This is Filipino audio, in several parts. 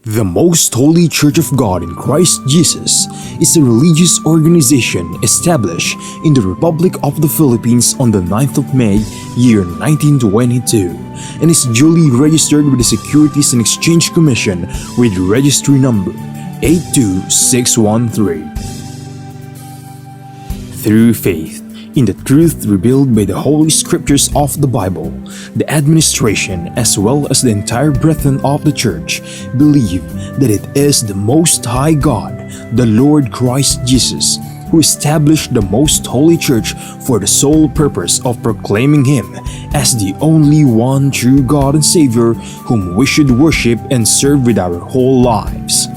The Most Holy Church of God in Christ Jesus is a religious organization established in the Republic of the Philippines on the 9th of May, year 1922, and is duly registered with the Securities and Exchange Commission with registry number 82613. Through faith in the truth revealed by the Holy Scriptures of the Bible, the administration as well as the entire brethren of the Church believe that it is the Most High God, the Lord Christ Jesus, who established the Most Holy Church for the sole purpose of proclaiming Him as the only one true God and Savior whom we should worship and serve with our whole lives,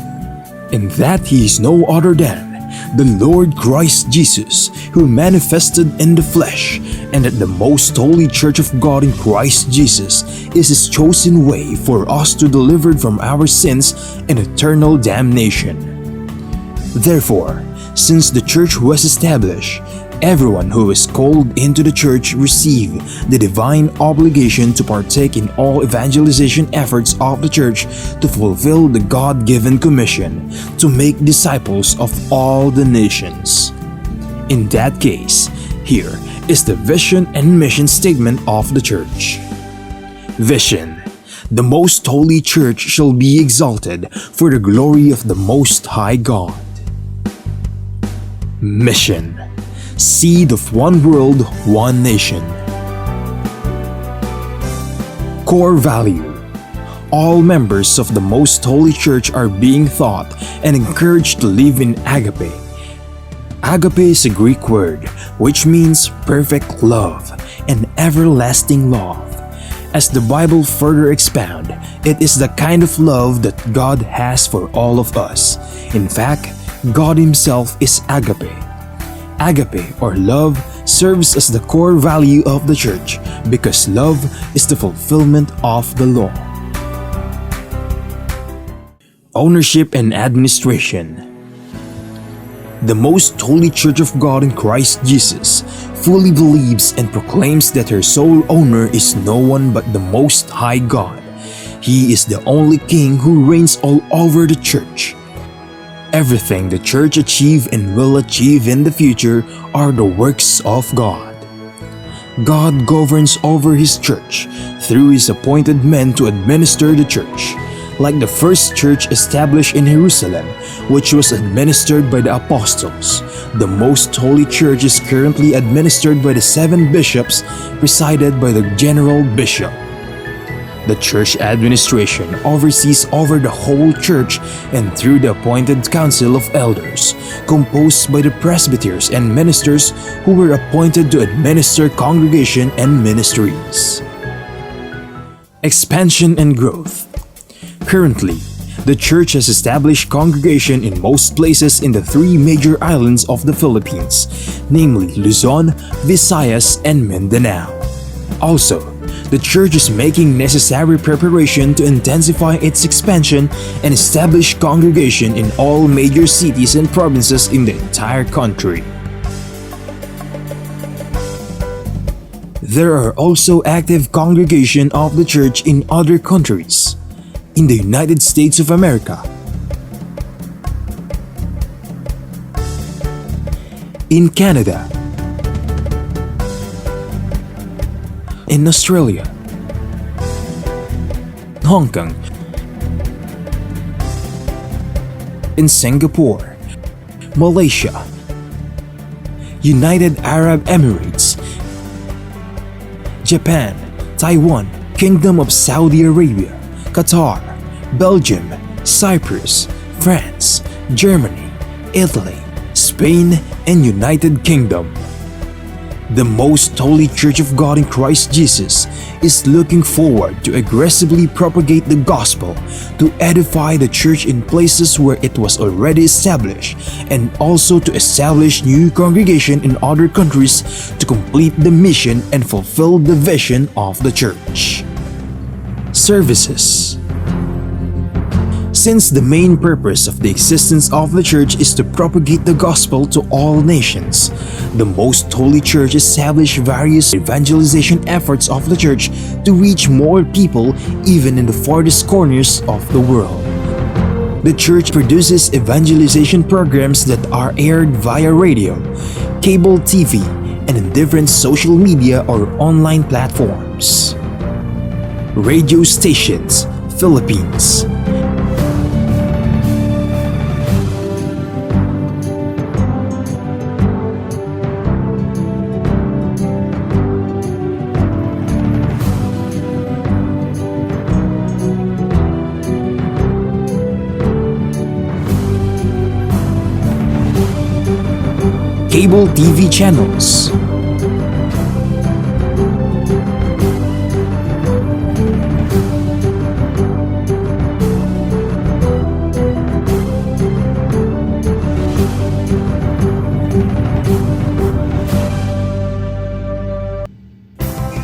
and that He is no other than the Lord Christ Jesus, who manifested in the flesh, and that the Most Holy Church of God in Christ Jesus is His chosen way for us to be delivered from our sins and eternal damnation. Therefore, since the Church was established, everyone who is called into the Church receive the divine obligation to partake in all evangelization efforts of the Church to fulfill the God-given commission to make disciples of all the nations. In that case, here is the vision and mission statement of the Church. Vision: the Most Holy Church shall be exalted for the glory of the Most High God. Mission: seed of one world, one nation. Core value: all members of the Most Holy Church are being taught and encouraged to live in agape. Agape is a Greek word which means perfect love and everlasting love. As the Bible further expound, it is the kind of love that God has for all of us. In fact, God Himself is agape. Agape, or love, serves as the core value of the Church because love is the fulfillment of the law. Ownership and administration: the Most Holy Church of God in Christ Jesus fully believes and proclaims that her sole owner is no one but the Most High God. He is the only King who reigns all over the Church. Everything the Church achieve and will achieve in the future are the works of God. God governs over His Church through His appointed men to administer the Church, like the first Church established in Jerusalem, which was administered by the Apostles. The Most Holy Church is currently administered by the 7 bishops, presided by the General Bishop. The Church administration oversees over the whole Church and through the appointed Council of Elders, composed by the presbyters and ministers who were appointed to administer congregation and ministries. Expansion and growth: currently, the Church has established congregation in most places in the 3 major islands of the Philippines, namely Luzon, Visayas, and Mindanao. Also, the Church is making necessary preparation to intensify its expansion and establish congregation in all major cities and provinces in the entire country. There are also active congregation of the Church in other countries. In the United States of America, in Canada, in Australia, Hong Kong, in Singapore, Malaysia, United Arab Emirates, Japan, Taiwan, Kingdom of Saudi Arabia, Qatar, Belgium, Cyprus, France, Germany, Italy, Spain, and United Kingdom. The Most Holy Church of God in Christ Jesus is looking forward to aggressively propagate the gospel, to edify the Church in places where it was already established, and also to establish new congregation in other countries to complete the mission and fulfill the vision of the Church. Services: since the main purpose of the existence of the Church is to propagate the gospel to all nations, the Most Holy Church established various evangelization efforts of the Church to reach more people even in the farthest corners of the world. The church produces evangelization programs that are aired via radio, cable TV, and in different social media or online platforms. Radio stations, Philippines. Cable TV channels.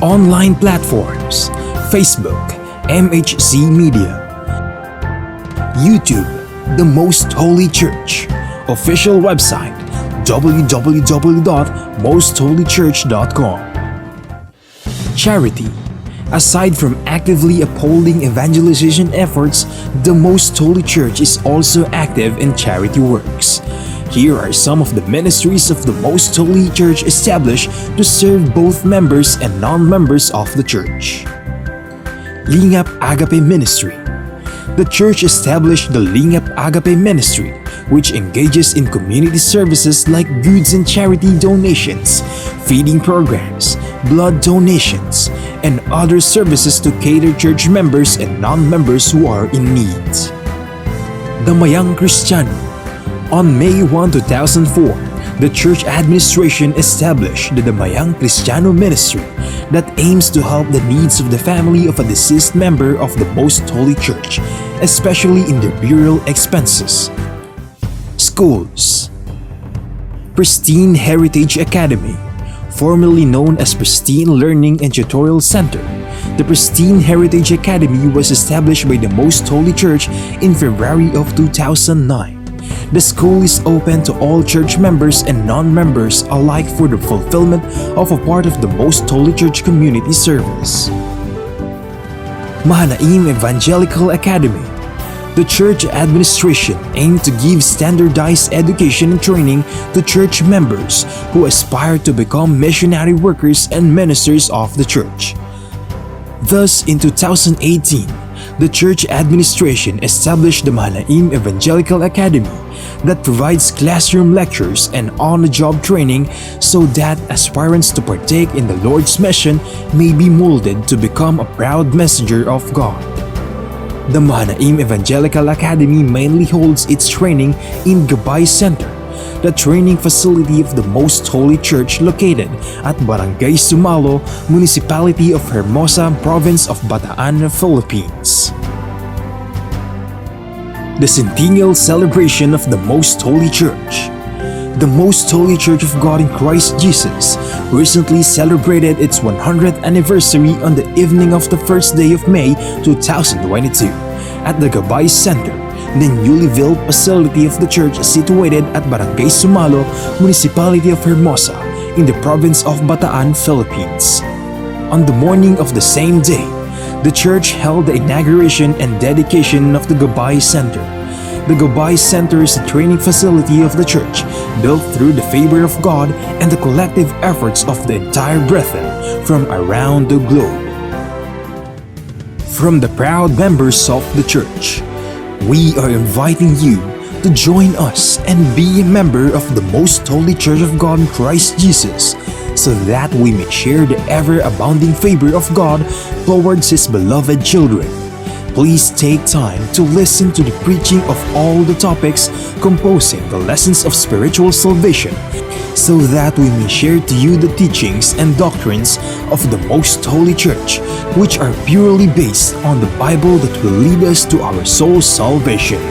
Online platforms, Facebook, MHC Media, YouTube, The Most Holy Church, official website, www.mostholychurch.com. Charity. Aside from actively upholding evangelization efforts, the Most Holy Church is also active in charity works. Here are some of the ministries of the Most Holy Church established to serve both members and non-members of the church. Lingap Agape Ministry. The church established the Lingap Agape Ministry, which engages in community services like goods and charity donations, feeding programs, blood donations, and other services to cater church members and non-members who are in need. Damayang Kristiyano. On May 1, 2004, the church administration established the Damayang Kristiyano Ministry that aims to help the needs of the family of a deceased member of the Most Holy Church, especially in their burial expenses. Schools. Pristine Heritage Academy, formerly known as Pristine Learning and Tutorial Center. The Pristine Heritage Academy was established by the Most Holy Church in February of 2009. The school is open to all church members and non-members alike for the fulfillment of a part of the Most Holy Church community service. Mahanaim Evangelical Academy. The church administration aimed to give standardized education and training to church members who aspire to become missionary workers and ministers of the church. Thus, in 2018, the church administration established the Mahanaim Evangelical Academy that provides classroom lectures and on-the-job training so that aspirants to partake in the Lord's mission may be molded to become a proud messenger of God. The Mahanaim Evangelical Academy mainly holds its training in Gabay Center, the training facility of the Most Holy Church located at Barangay Sumalo, Municipality of Hermosa, Province of Bataan, Philippines. The Centennial Celebration of the Most Holy Church. The Most Holy Church of God in Christ Jesus recently celebrated its 100th anniversary on the evening of the first day of May 2022 at the Gabay Center, the newly built facility of the church situated at Barangay Sumalo, Municipality of Hermosa, in the province of Bataan, Philippines. On the morning of the same day, the church held the inauguration and dedication of the Gabay Center. The Gabay Center is a training facility of the church, built through the favor of God and the collective efforts of the entire brethren from around the globe. From the proud members of the church, we are inviting you to join us and be a member of the Most Holy Church of God in Christ Jesus, so that we may share the ever-abounding favor of God towards His beloved children. Please take time to listen to the preaching of all the topics composing the lessons of spiritual salvation, so that we may share to you the teachings and doctrines of the Most Holy Church, which are purely based on the Bible that will lead us to our soul's salvation.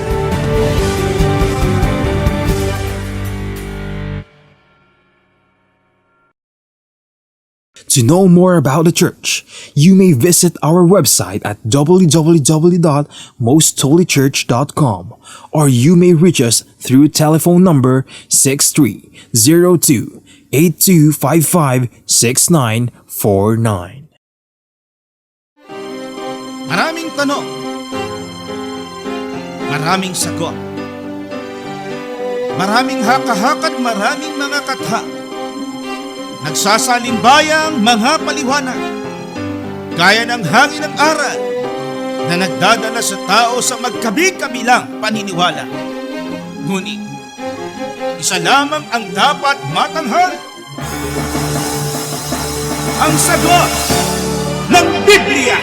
To know more about the church, you may visit our website at www.mostholychurch.com, or you may reach us through telephone number 6302-8255-6949. Maraming tanong, maraming sagot. Maraming haka-haka at maraming mga katha. Nagsasalimbbayang mga paliwanag. Gaya ng hangin ng aral na nagdadala sa tao sa magkabi-kabilang paniniwala. Ngunit, isa lamang ang dapat matanghal. Ang sagot ng Biblia.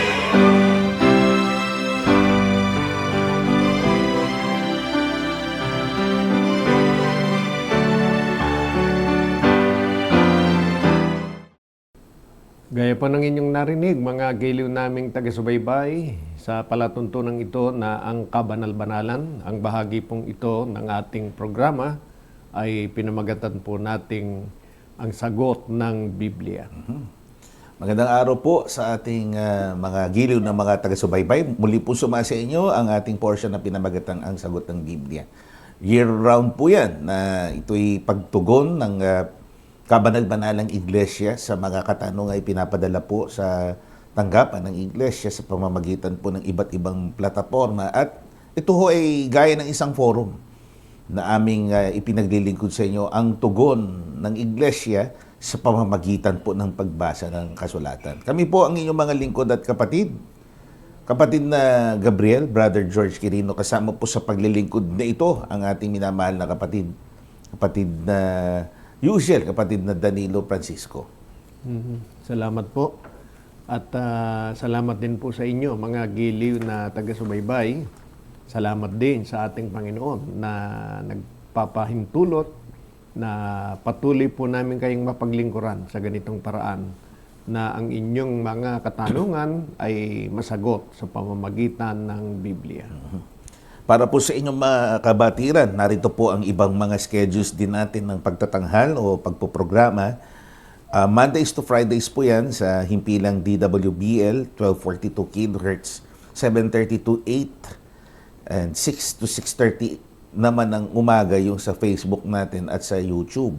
Gaya po ng inyong narinig, mga giliw naming taga-subaybay, sa palatuntunan ito na ang kabanal-banalan, ang bahagi pong ito ng ating programa ay pinamagatan po nating ang sagot ng Biblia. Magandang araw po sa ating mga giliw na mga taga-subaybay. Muli po sumasa inyo ang ating portion na pinamagatang ang sagot ng Biblia. Year-round po yan na ito'y pagtugon ng kabanal-banalang iglesia sa mga katanungan ay pinapadala po sa tanggapan ng iglesia sa pamamagitan po ng iba't ibang plataforma. At ito ho ay gaya ng isang forum na aming ipinaglilingkod sa inyo ang tugon ng iglesia sa pamamagitan po ng pagbasa ng kasulatan. Kami po ang inyong mga lingkod at kapatid. Kapatid na Gabriel, Brother George Quirino, kasama po sa paglilingkod na ito ang ating minamahal na kapatid. Kapatid na Yusiel, kapatid na Danilo Francisco. Salamat po. At salamat din po sa inyo, mga giliw na taga-subaybay. Salamat din sa ating Panginoon na nagpapahintulot na patuloy po namin kayong mapaglingkuran sa ganitong paraan na ang inyong mga katanungan ay masagot sa pamamagitan ng Biblia. Para po sa inyong mga kabatiran, narito po ang ibang mga schedules din natin ng pagtatanghal o pagpoprograma. Mondays to Fridays po yan sa himpilang DWBL, 1242 kHz, 7:30 to 8, and 6 to 6:30 naman ng umaga yung sa Facebook natin at sa YouTube.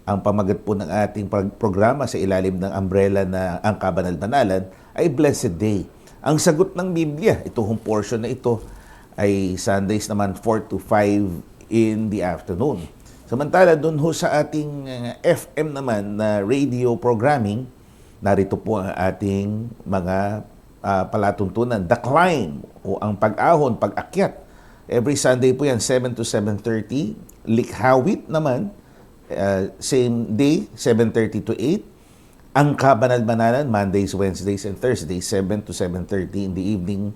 Ang pamagat po ng ating programa sa ilalim ng umbrella na ang kabanal-banalan ay Blessed Day. Ang sagot ng Biblia, ito hong portion na ito, ay Sundays naman 4 to 5 in the afternoon. Samantala, doon ho sa ating FM naman na radio programming, narito po ang ating mga palatuntunan. The Climb o ang pag-ahon, pag-akyat. Every Sunday po yan, 7 to 7:30. Likhawit naman, same day, 7:30 to 8. Ang kabanal-banalan, Mondays, Wednesdays, and Thursdays, 7 to 7:30 in the evening.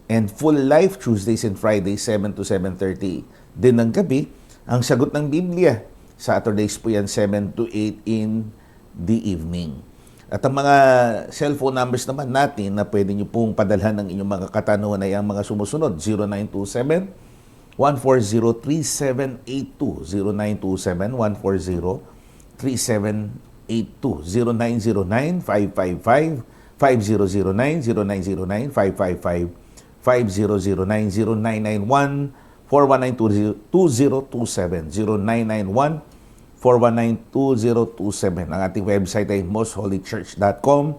And Full Life, Tuesdays and Fridays, 7 to 7:30 din ng gabi. Ang sagot ng Biblia, Saturdays po yan, 7 to 8 in the evening. At ang mga cellphone numbers naman natin na pwede nyo pong padalhan ng inyong mga katanungan ay ang mga sumusunod, 0927-140-3782, 0927-140-3782, 0909-555-5009, 0909-555-5009, 0991-419-2027, 0991-419-2027. Ang ating website ay mostholychurch.com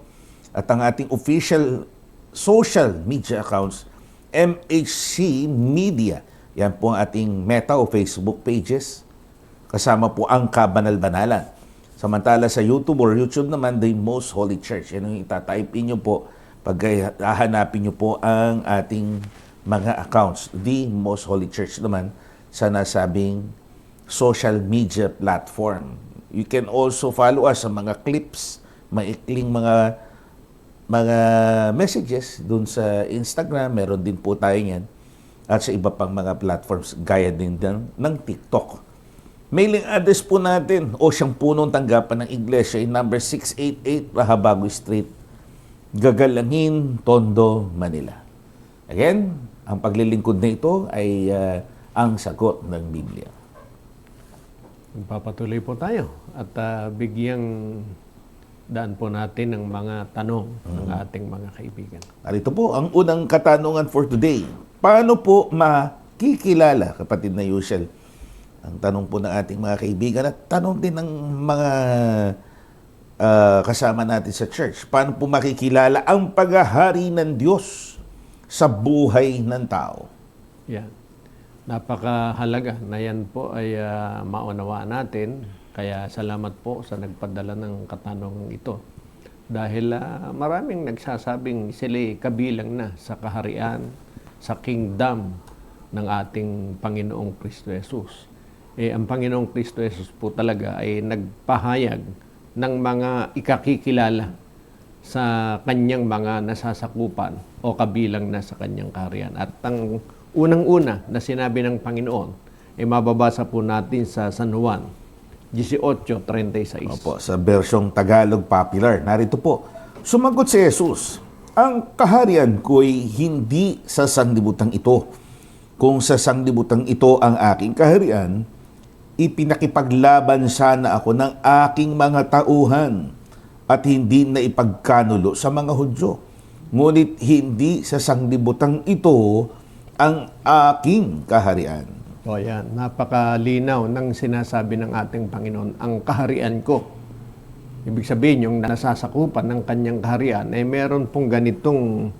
at ang ating official social media accounts, MHC Media. Yan po ang ating Meta o Facebook pages. Kasama po ang Kabanal-Banalan. Samantala sa YouTube or YouTube naman, The Most Holy Church. Yan ang itatype nyo po pag hahanapin nyo po ang ating mga accounts. The Most Holy Church naman sa nasabing social media platform. You can also follow us sa mga clips, maikling mga messages dun sa Instagram. Meron din po tayo yan. At sa iba pang mga platforms, gaya din ng TikTok. Mailing address po natin o siyang punong tanggapan ng iglesia ay number 688 Rahabago Street, Gagalangin, Tondo, Manila. Again, ang paglilingkod na ito ay ang sagot ng Biblia. Magpapatuloy po tayo at bigyang daan po natin ng mga tanong ng ating mga kaibigan. Narito po ang unang katanungan for today. Paano po makikilala, kapatid na Yusiel? Ang tanong po ng ating mga kaibigan at tanong din ng mga kasama natin sa church. Paano po makikilala ang paghahari ng Diyos sa buhay ng tao? Yan. Napakahalaga na yan po ay maunawaan natin. Kaya salamat po sa nagpadala ng katanungan ito. Dahil maraming nagsasabing sila kabilang na sa kaharian, sa kingdom ng ating Panginoong Kristo Jesus. Ang Panginoong Kristo Jesus po talaga ay nagpahayag ng mga ikakikilala sa kanyang mga nasasakupan o kabilang na sa kanyang kaharian. At ang unang-una na sinabi ng Panginoon ay mababasa po natin sa San Juan 18:36. Opo, sa bersyong Tagalog Popular. Narito po, sumagot si Jesus, ang kaharian ko'y hindi sa sanglibutang ito. Kung sa sanglibutang ito ang aking kaharian, ipinakipaglaban sana ako ng aking mga tauhan at hindi na ipagkanulo sa mga Hudyo. Ngunit hindi sa sanglibutang ito ang aking kaharian. O yan, napakalinaw ng sinasabi ng ating Panginoon, ang kaharian ko. Ibig sabihin, yung nasasakupan ng kanyang kaharian, ay meron pong ganitong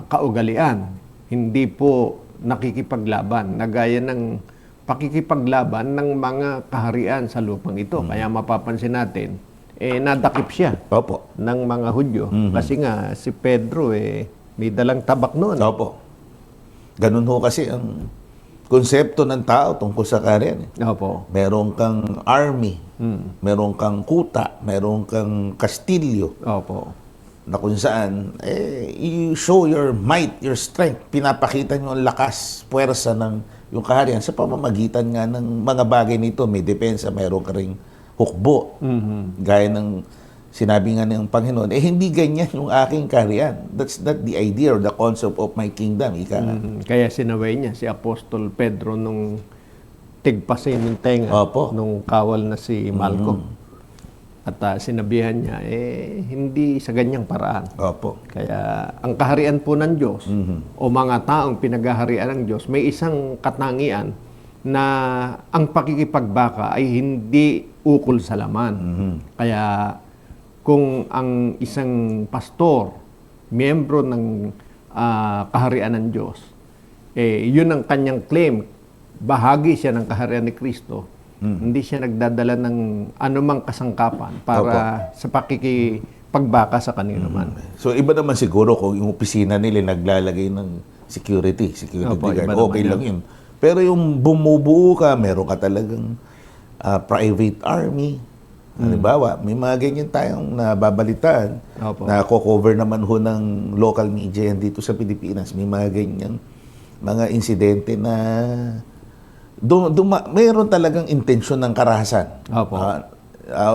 kaugalian. Hindi po nakikipaglaban, na gaya ng pakikipaglaban ng mga kaharian sa lupang ito. Kaya mapapansin natin, nadakip siya Opo. ng mga Hudyo. Kasi nga, si Pedro, may dalang tabak noon. Opo. Ganun ho kasi ang konsepto ng tao tungkol sa kaharian. Opo. Meron kang army, meron kang kuta, meron kang kastilyo, Opo. na kung saan, you show your might, your strength. Pinapakita nyo ang lakas, puwersa ng yung kaharian sa pamamagitan nga ng mga bagay nito. May depensa, meron ka ring hukbo. Gaya ng sinabi nga ng Panginoon, hindi ganyan yung aking kaharian. That's not the idea or the concept of my kingdom. Kaya sinaway niya si Apostol Pedro nung tigpasin ng tenga Opo. nung kawal na si Malco. At sinabihan niya, hindi sa ganyang paraan. Opo. Kaya ang kaharian po ng Diyos o mga taong pinaghaharian ng Diyos, may isang katangian na ang pakikipagbaka ay hindi ukol sa laman. Kaya kung ang isang pastor, miyembro ng kaharian ng Diyos, yun ang kanyang claim, bahagi siya ng kaharian ni Kristo, hindi siya nagdadala ng anumang kasangkapan para sa pakikipagbaka sa kanino man. So iba naman siguro kung yung opisina nila naglalagay ng security Opo, guard. iba Okay naman lang yun. Pero yung bumubuo ka, meron ka talagang private army. Halimbawa, may mga ganyan tayong nababalitaan Opo. na cover naman ho ng local media yan dito sa Pilipinas. May mga ganyan mga insidente na mayroon talagang intensyon ng karahasan. Opo.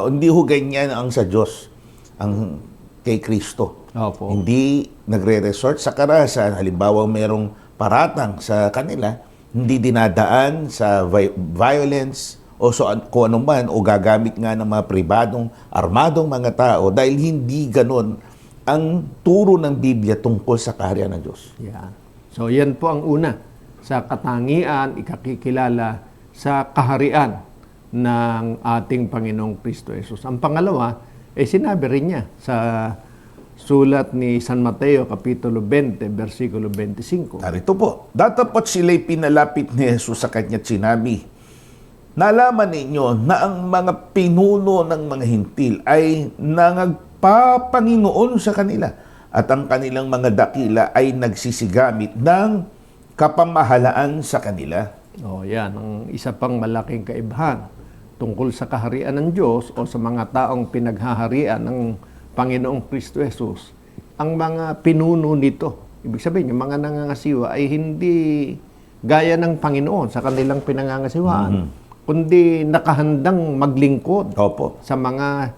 Hindi ho ganyan ang sa Diyos, ang kay Kristo. Opo. Hindi nagre-resort sa karahasan. Halimbawa, mayroong paratang sa kanila, hindi dinadaan sa violence o kung ano man, o gagamit nga ng mga pribadong, armadong mga tao, dahil hindi ganon ang turo ng Biblia tungkol sa kaharian ng Diyos. Yan. So yan po ang una, sa katangian, ikakikilala sa kaharian ng ating Panginoong Kristo Jesus. Ang pangalawa, sinabi rin niya sa sulat ni San Mateo, Kapitulo 20, versikulo 25. Narito po, datapot sila'y pinalapit ni Jesus sa kanya at sinabi, nalaman ninyo na ang mga pinuno ng mga hintil ay nangagpapanginoon sa kanila at ang kanilang mga dakila ay nagsisigamit ng kapamahalaan sa kanila. Yan ang isa pang malaking kaibahan tungkol sa kaharian ng Diyos o sa mga taong pinaghaharian ng Panginoong Kristo Jesus. Ang mga pinuno nito, ibig sabihin, yung mga nangangasiwa ay hindi gaya ng Panginoon sa kanilang pinangangasiwaan, kundi nakahandang maglingkod Opo. sa mga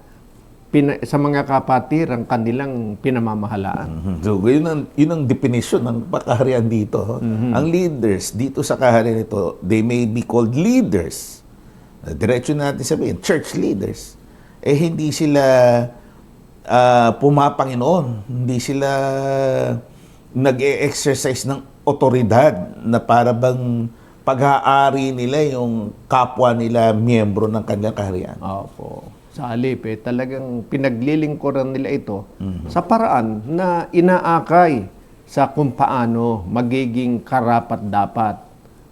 kapatirang kanilang pinamamahalaan. So, yun ang definition ng kaharian dito. Ang leaders dito sa kaharian ito, they may be called leaders. Diretso natin sabihin, church leaders. Hindi sila pumapanginoon. Hindi sila nag-e-exercise ng otoridad na para bang pag-aari nila yung kapwa nila miyembro ng kanilang kaharian. Opo. Sa halip, talagang pinaglilingkuran nila ito sa paraan na inaakay sa kung paano magiging karapat-dapat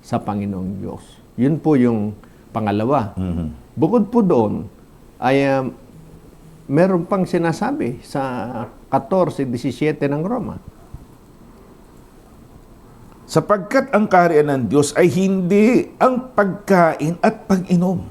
sa Panginoong Diyos. Yun po yung pangalawa. Bukod po doon, ay meron pang sinasabi sa 14:17 ng Roma. Sapagkat ang kaharian ng Diyos ay hindi ang pagkain at pag-inom,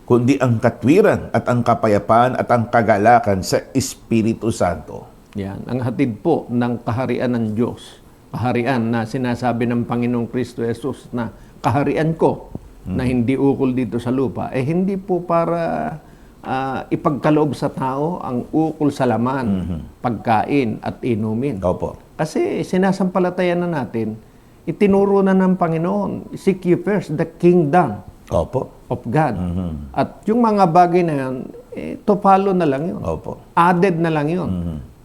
kundi ang katwiran at ang kapayapaan at ang kagalakan sa Espiritu Santo. Yan, ang hatid po ng kaharian ng Diyos. Kaharian na sinasabi ng Panginoong Kristo Jesus na kaharian ko na hindi ukol dito sa lupa, hindi po para ipagkaloob sa tao ang ukol sa laman, pagkain at inumin. Opo. Kasi sinasampalatayan na natin, itinuro na ng Panginoon, seek ye first the kingdom Opo. of God. At yung mga bagay na yan, to follow na lang yun. Opo. Added na lang yun.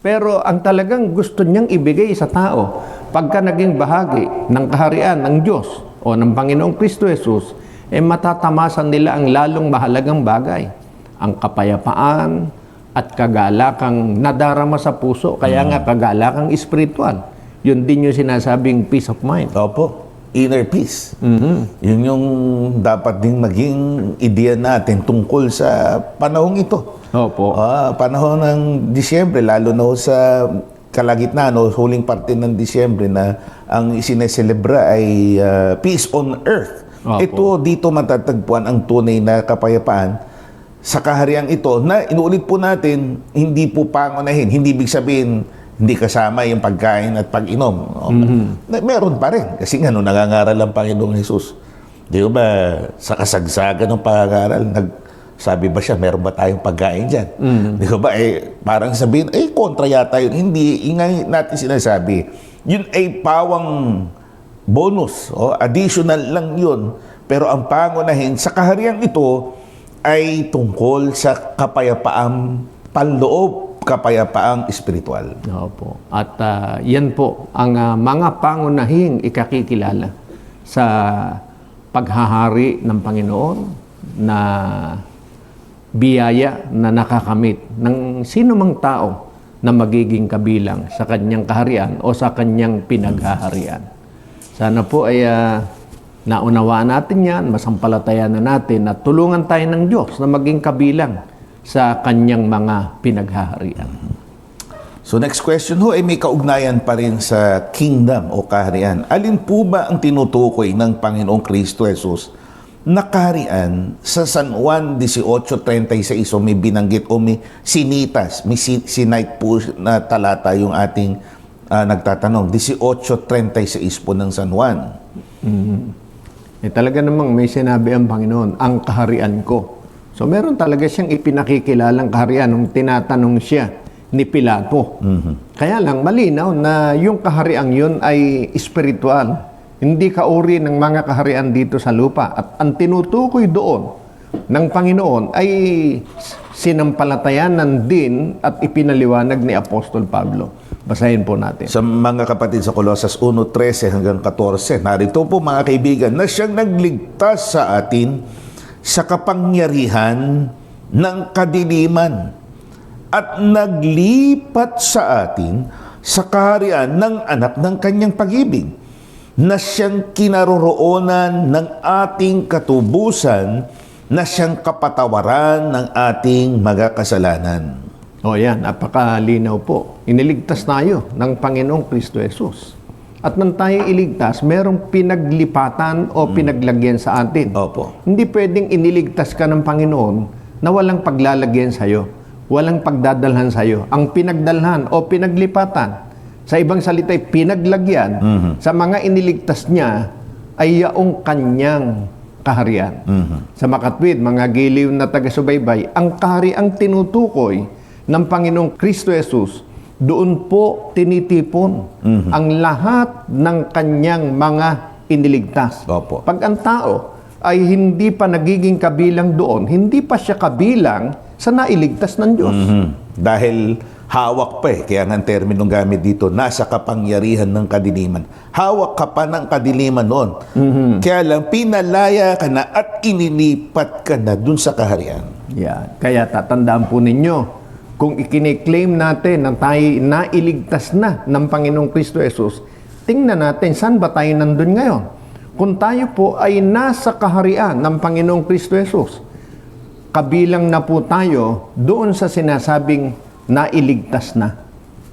Pero ang talagang gusto niyang ibigay sa tao, pagka naging bahagi ng kaharian ng Diyos o ng Panginoong Kristo Jesus, matatamasan nila ang lalong mahalagang bagay. Ang kapayapaan at kagalakang nadarama sa puso. Kaya nga kagalakang espiritual. Yun din yung sinasabing peace of mind. Opo. Inner peace. Yun yung dapat ding maging ideya natin tungkol sa panahong ito. Opo. Panahon ng Disyembre, lalo na sa kalagitnaan o huling parte ng Disyembre na ang isineselebra ay peace on earth. Opo. Ito, dito matatagpuan ang tunay na kapayapaan sa kahariang ito na inuulit po natin, hindi po pangunahin. Hindi ibig sabihin, hindi kasama yung pagkain at pag-inom. Meron pa rin. Kasi nga, nung nangangaral ang Panginoong Jesus, di ba, sa kasagsagan ng pangangaral, sabi ba siya, meron ba tayong pagkain dyan? Di ba, parang sabihin, kontra yata yun. Hindi, ingay natin sinasabi. Yun ay pawang bonus, additional lang yun. Pero ang pangunahin, sa kahariang ito, ay tungkol sa kapayapaang panloob, kapayapaang espiritual. Opo. At yan po ang mga pangunahing ikakikilala sa paghahari ng Panginoon na biyaya na nakakamit ng sino mang tao na magiging kabilang sa kanyang kaharian o sa kanyang pinaghaharian. Sana po ay naunawaan natin yan, masampalatayan na natin at tulungan tayo ng Diyos na maging kabilang sa kanyang mga pinaghaharian. So next question ho ay may kaugnayan pa rin sa kingdom o kaharian. Alin po ba ang tinutukoy ng Panginoong Kristo Jesus na kaharian sa San Juan 18:36 o may binanggit o may sinitas, may sinite po na talata yung ating nagtatanong. 18:36 po ng San Juan. Talaga namang may sinabi ang Panginoon, ang kaharian ko. So meron talaga siyang ipinakikilalang kaharian nung tinatanong siya ni Pilato. Kaya lang malinaw na yung kaharian yun ay espiritual. Hindi kauri ng mga kaharian dito sa lupa. At ang tinutukoy doon ng Panginoon ay sinampalatayanan din at ipinaliwanag ni Apostol Pablo. Basahin po natin. Sa mga kapatid sa Colosas 1:13 hanggang 14, narito po mga kaibigan na siyang nagligtas sa atin sa kapangyarihan ng kadiliman at naglipat sa atin sa kaharian ng anak ng kanyang pag-ibig na siyang kinaroroonan ng ating katubusan na siyang kapatawaran ng ating mga kasalanan. O yan, napakalinaw po. Iniligtas tayo ng Panginoong Kristo Jesus. At nang tayo iligtas, merong pinaglipatan o pinaglagyan sa atin. Opo. Hindi pwedeng iniligtas ka ng Panginoon na walang paglalagyan sa'yo, walang pagdadalhan sa'yo. Ang pinagdalhan o pinaglipatan, sa ibang salita, pinaglagyan sa mga iniligtas niya ay yaong kanyang kaharian. Sa makatwid, mga giliw na taga-subaybay, ang kahariang tinutukoy ng Panginoong Kristo Jesus, doon po tinitipon ang lahat ng kanyang mga iniligtas. Opo. Pag ang tao ay hindi pa nagiging kabilang doon, hindi pa siya kabilang sa nailigtas ng Diyos. Dahil hawak pa kaya nga ang terminong gamit dito, nasa kapangyarihan ng kadiliman. Hawak ka pa ng kadiliman noon. Kaya lang, pinalaya ka na at inilipat ka na dun sa kaharian. Yan. Kaya tatandaan po ninyo, kung ikiniklaim natin na tayo nailigtas na ng Panginoong Kristo Jesus, tingnan natin saan ba tayo nandun ngayon. kung tayo po ay nasa kaharian ng Panginoong Kristo Jesus, kabilang na po tayo doon sa sinasabing nailigtas na.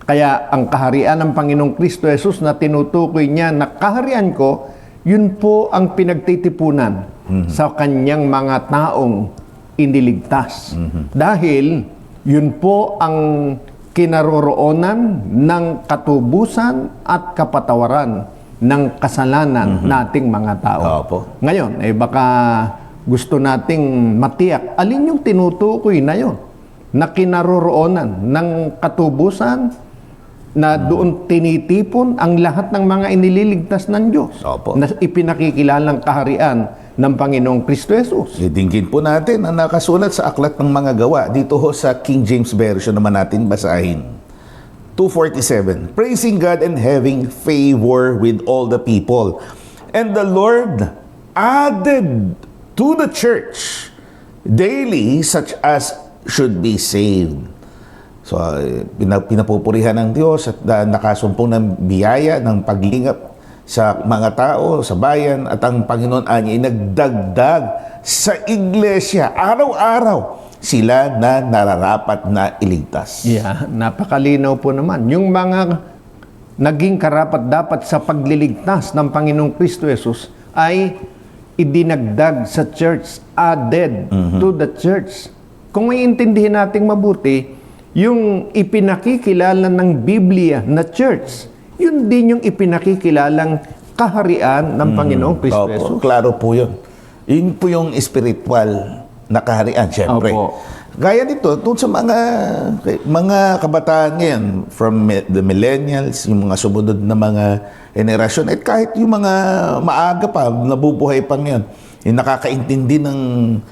Kaya ang kaharian ng Panginoong Kristo Jesus na tinutukoy niya na kaharian ko, yun po ang pinagtitipunan sa kanyang mga taong iniligtas. Dahil yun po ang kinaroroonan ng katubusan at kapatawaran ng kasalanan nating mga tao. Opo. Ngayon, baka gusto nating matiyak, alin yung tinutukoy na yun? Na kinaroroonan ng katubusan na doon tinitipon ang lahat ng mga inililigtas ng Diyos. Opo. Na ipinakikilalang kaharian ng Panginoong Kristo Jesus. Dinggin po natin ang nakasulat sa Aklat ng Mga Gawa. Dito ho sa King James Version naman natin basahin. 2:47, praising God and having favor with all the people. And the Lord added to the church daily such as should be saved. So, pinapupurihan ng Diyos at nakasumpong ng biyaya, ng paglingap sa mga tao, sa bayan, at ang Panginoon ay nagdagdag sa iglesia. Araw-araw sila na nararapat na iligtas. Yeah, napakalinaw po naman. Yung mga naging karapat-dapat sa pagliligtas ng Panginoong Kristo Jesus ay idinagdag sa church, added to the church. Kung iintindihin nating mabuti, yung ipinakikilala ng Biblia na church, yun din yung ipinakikilalang kaharian ng Panginoong Kristo Opo, Jesus. klaro po yun. Yun po yung spiritual na kaharian, syempre. Opo. Gaya nito, doon sa mga kabataan ngayon, from the millennials, yung mga sumunod na mga henerasyon, at kahit yung mga maaga pa, nabubuhay pa ngayon, yung nakakaintindi ng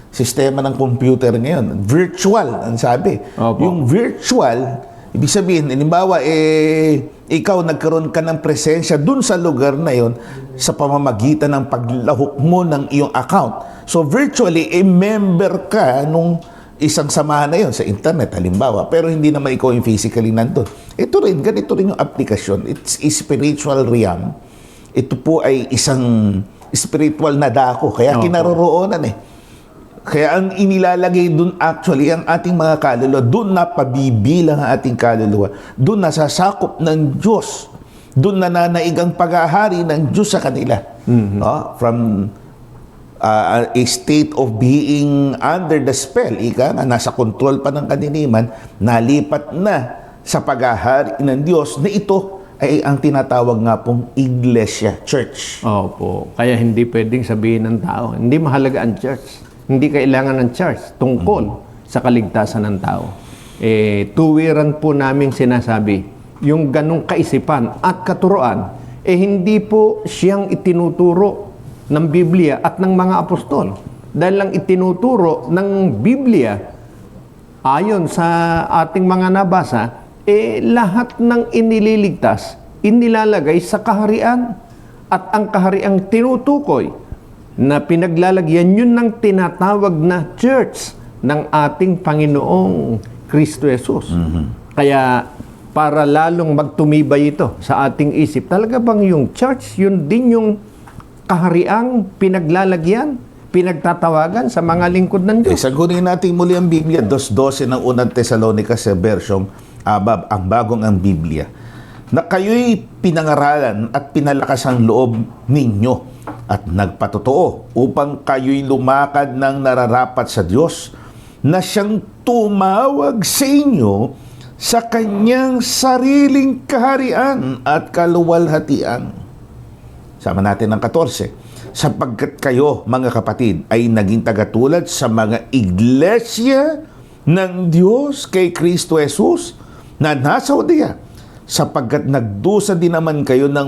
sistema ng computer ngayon. Virtual, ang sabi. Opo. Yung virtual, ibig sabihin, halimbawa, ikaw nagkaroon ka ng presensya dun sa lugar na yon sa pamamagitan ng paglahok mo ng iyong account. So virtually, member ka nung isang samahan na yon sa internet, halimbawa, pero hindi naman ikaw yung physically nandun. Ito rin, ganito rin yung aplikasyon. It's a spiritual realm. Ito po ay isang spiritual na dako, kaya kinaroroonan Kaya ang inilalagay dun actually, ang ating mga kaluluwa, dun na pabibilang ang ating kaluluwa, dun nasasakop ng Diyos, dun nananaig ang paghahari ng Diyos sa kanila. From a state of being under the spell, nasa kontrol pa ng kadiliman, nalipat na sa paghahari ng Diyos na ito ay ang tinatawag nga pong iglesia, church. Opo. Kaya hindi pwedeng sabihin ng tao, hindi mahalaga ang church. Hindi kailangan ng church tungkol sa kaligtasan ng tao. Tuwiran po naming sinasabi, yung ganong kaisipan at katuroan, hindi po siyang itinuturo ng Biblia at ng mga apostol. Dahil lang itinuturo ng Biblia, ayon sa ating mga nabasa, lahat ng inililigtas, inilalagay sa kaharian. At ang kahariang tinutukoy na pinaglalagyan yun ng tinatawag na church ng ating Panginoong Kristo Jesus. Kaya para lalong magtumibay ito sa ating isip, talaga bang yung church, yun din yung kahariang pinaglalagyan, pinagtatawagan sa mga lingkod ng Diyos? Sagunin natin muli ang Biblia, 2:12 ng unang Tesalonica sa versyong ang bagong ang Biblia, na kayo'y pinangaralan at pinalakas ang loob ninyo at nagpatotoo upang kayo'y lumakad ng nararapat sa Diyos na siyang tumawag sa inyo sa kanyang sariling kaharian at kaluwalhatian. Sama natin ang 14. Sapagkat kayo, mga kapatid, ay naging tagatulad sa mga iglesia ng Diyos kay Kristo Jesus na nasa Judea, sapagkat nagdusa din naman kayo ng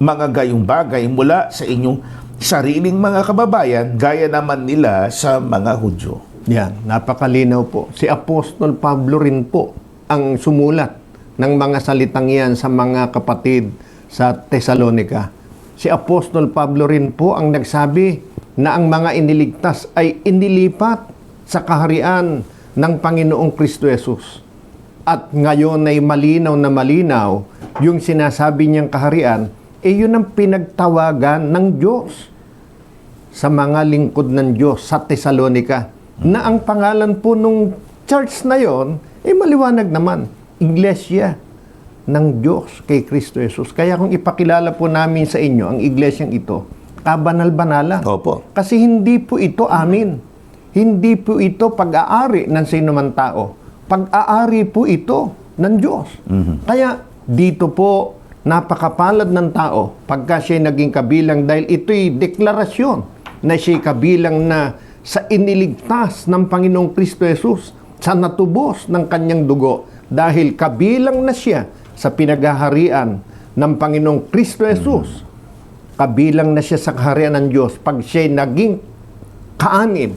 mga gayong bagay mula sa inyong sariling mga kababayan, gaya naman nila sa mga Hudyo. Yan, napakalinaw po. Si Apostol Pablo rin po ang sumulat ng mga salitang yan sa mga kapatid sa Tesalonica. Si Apostol Pablo rin po ang nagsabi na ang mga iniligtas ay inilipat sa kaharian ng Panginoong Kristo Jesus. At ngayon ay malinaw na malinaw yung sinasabi niyang kaharian, yun ang pinagtawagan ng Diyos sa mga lingkod ng Diyos sa Tesalonica. Na ang pangalan po nung church na yon, maliwanag naman, Iglesia ng Diyos kay Kristo Jesus. Kaya kung ipakilala po namin sa inyo ang iglesyang ito, kabanal-banalan. Opo. Kasi hindi po ito amin. Hindi po ito pag-aari ng sinuman tao. Pag-aari po ito ng Diyos. Kaya dito po, napakapalad ng tao pagka siya'y naging kabilang dahil ito'y deklarasyon na siya'y kabilang na sa iniligtas ng Panginoong Kristo Jesus sa natubos ng kanyang dugo dahil kabilang na siya sa pinaghaharian ng Panginoong Kristo Jesus. Kabilang na siya sa kaharian ng Diyos pag siya'y naging kaanib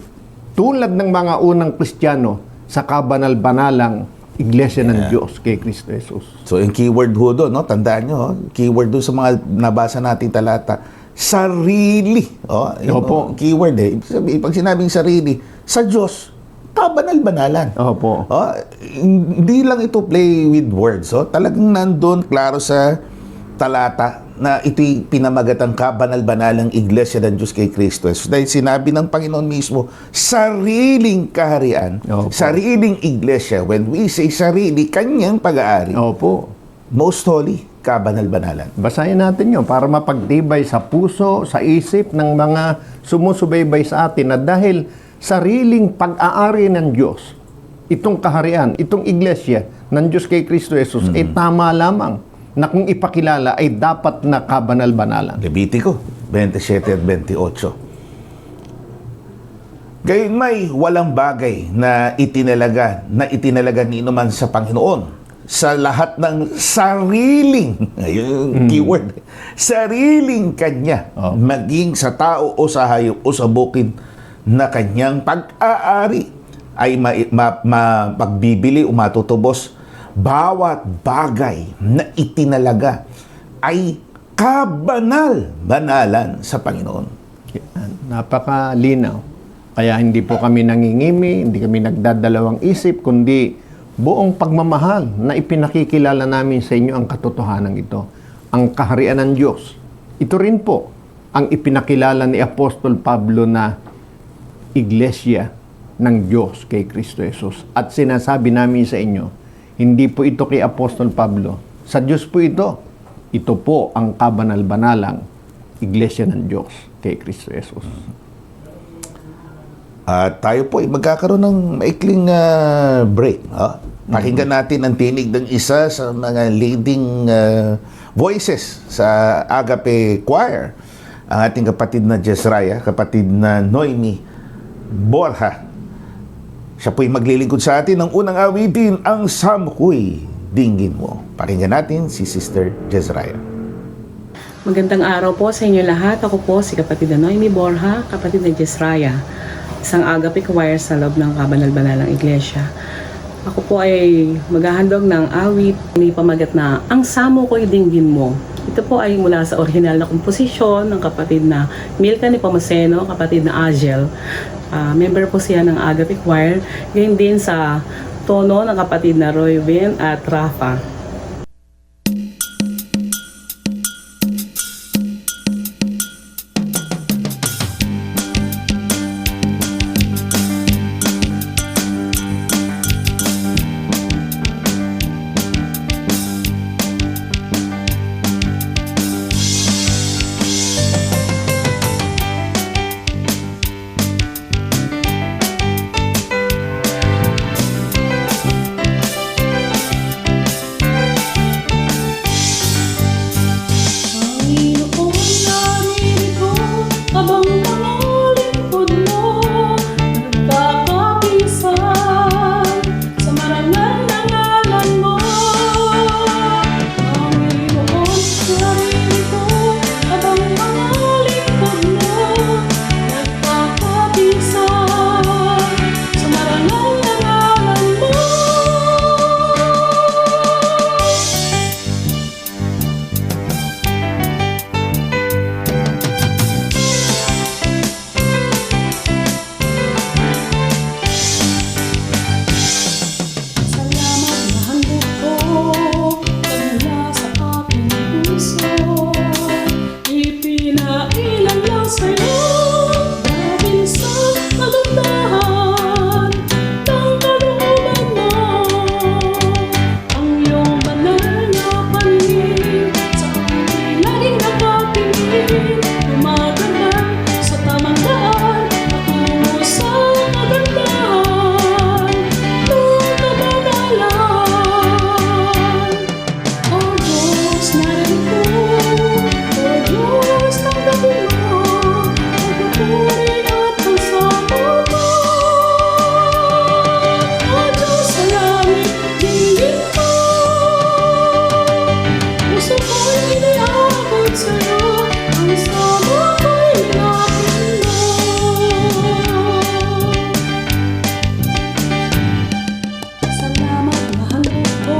tulad ng mga unang Kristiyano sa kabanal-banalang Iglesia ng Diyos kay Kristo Jesus. So yung keyword ho doon, no? Tandaan nyo, keyword doon sa mga nabasa nating talata, sarili. Opo. Keyword Ibig sabihin, pag sinabing sarili, sa Diyos, kabanal-banalan. Opo. Hindi lang ito play with words. Talagang nandun, klaro sa talata na ito'y pinamagatang kabanal-banalang Iglesia ng Diyos kay Kristo. Dahil sinabi ng Panginoon mismo, sariling kaharian, Opo. sariling Iglesia. When we say sarili, kanyang pag-aari. Opo. Most holy, kabanal-banalan. Basahin natin yun para mapagtibay sa puso, sa isip ng mga sumusubaybay sa atin na dahil sariling pag-aari ng Diyos, itong kaharian, itong iglesia ng Diyos kay Kristo Jesus, ay tama lamang na kung ipakilala ay dapat na kabanal-banalan. Levitico 27 at 28. Gayon may walang bagay na itinalaga ni inuman sa Panginoon sa lahat ng sariling, yung keyword, sariling kanya, maging sa tao o sa hayop o sa bukid na kanyang pag-aari ay mapagbibili o matutubos. Bawat bagay na itinalaga ay kabanal-banalan sa Panginoon. Napakalinaw. Kaya hindi po kami nangingimi, hindi kami nagdadalawang isip, kundi buong pagmamahal na ipinakikilala namin sa inyo ang katotohanan ito. Ang kaharian ng Diyos. Ito rin po ang ipinakilala ni Apostol Pablo na Iglesia ng Diyos kay Kristo Jesus. At sinasabi namin sa inyo, hindi po ito kay Apostol Pablo. Sa Diyos po ito. Ito po ang kabanal-banalang Iglesia ng Diyos kay Kristo Jesus. At tayo po ay magkakaroon ng maikling break. Pakinggan natin ang tinig ng isa sa mga leading voices sa Agape Choir. Ang ating kapatid na Jezraya, kapatid na Noemi Borja. Siya po'y maglilingkod sa atin ng unang awitin, ang Samko'y Dinggin Mo. Pakinggan natin si Sister Jezraya. Magandang araw po sa inyo lahat. Ako po si kapatid na Noemi Borja, kapatid na Jezraya, isang Agape Choir sa loob ng Kabanal-Banalang Iglesia. Ako po ay maghahandog ng awit, may pamagat na Ang Samo Ko'y Dinggin Mo. Ito po ay mula sa orihinal na komposisyon ng kapatid na Milka Nepomuceno, kapatid na Agel. Member po siya ng Agape Choir. Ganyan din sa tono ng kapatid na Roy Ben at Rafa. sa'yo dahil sa kagandahan ng kalooban mo. Ang iyong banal na paningin sa akin laging nakatingin, gumaganda sa tamang daan patungo sa kagandahan ng kabanalan. O Diyos, narito, O Diyos, tanggapin mo ang papuri at pagsamo mo. O Diyos, sa langit, dinggin mo. Puso ko'y iniabot sa'yo, ang sama ko'y linapin mo. Salamat, mahal ko,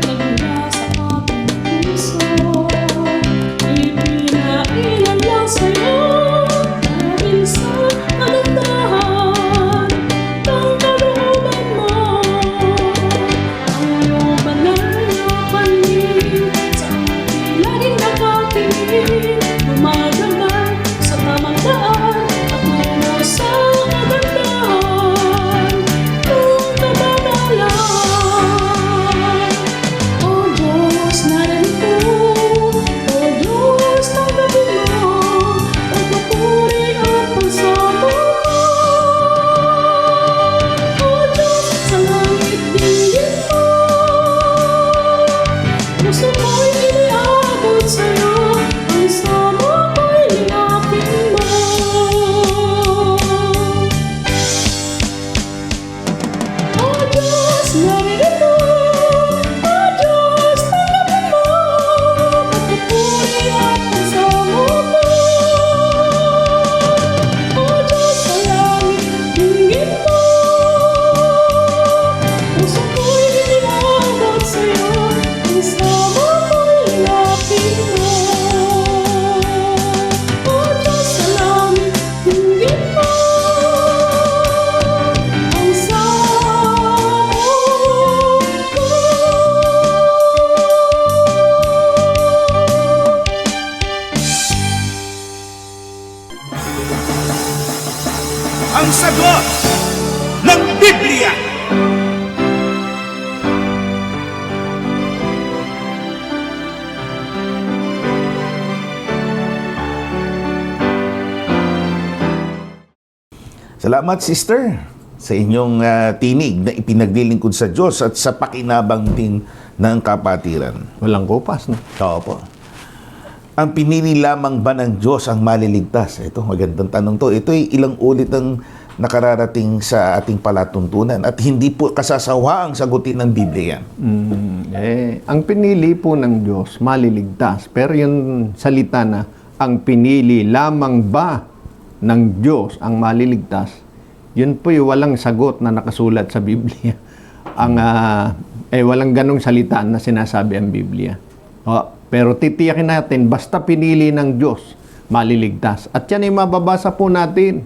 nagmula sa aking puso. Ipinailan lang sa'yo dahil sa kagandahan ng kalooban mo. Ang iyong banal na paningin sa akin laging nakatingin, gumaganda sa tamang daan patungo sa kagandahan ng kabanalan. O Diyos, narito, O Diyos, tanggapin mo ang papuri at pagsamo mo. O Diyos, sa langit, dinggin mo. Puso ko'y iniabot sa'yo, ang sama ko'y linapin mo. O Diyos, narito, O Diyos, tanggapin mo ang papuri at pagsamo mo. O Diyos, sa langit, dinggin mo. Puso ko'y iniabot sa'yo, ang sama ko'y linapin mo. O Diyos, sa langit, dinggin mo. Ang sama ko. Ang sagot ng Biblia. Salamat, sister, sa inyong tinig na ipinaglilingkod sa Diyos at sa pakinabang din ng kapatiran. Walang kupas, no? Oo po. Ang pinili lamang ba ng Diyos ang maliligtas? Ito, magandang tanong to. Ito ay ilang ulit ang nakararating sa ating palatuntunan at hindi po kasasawaang sagutin ng Biblia yan. Ang pinili po ng Diyos, maliligtas. Pero yung salita na, ang pinili lamang ba ng Diyos ang maliligtas, yun po yung walang sagot na nakasulat sa Biblia. Walang ganong salita na sinasabi ang Biblia. Pero titiyakin natin, basta pinili ng Diyos, maliligtas. At yan ay mababasa po natin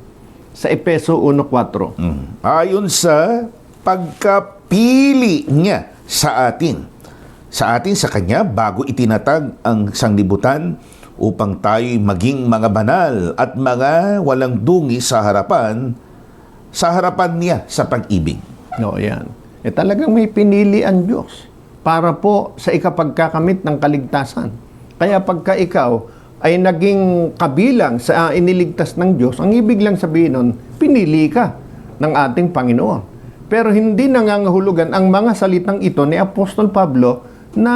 sa Efeso 1:4. Ayon sa pagkapili niya sa atin sa Kanya bago itinatag ang sanglibutan upang tayo'y maging mga banal at mga walang dungi sa harapan niya sa pag-ibig. Yan. Talagang may pinili ang Diyos para po sa ikapagkakamit ng kaligtasan. Kaya pagka ikaw ay naging kabilang sa iniligtas ng Diyos, ang ibig lang sabihin nun, pinili ka ng ating Panginoon. Pero hindi nangangahulugan ang mga salitang ito ni Apostol Pablo na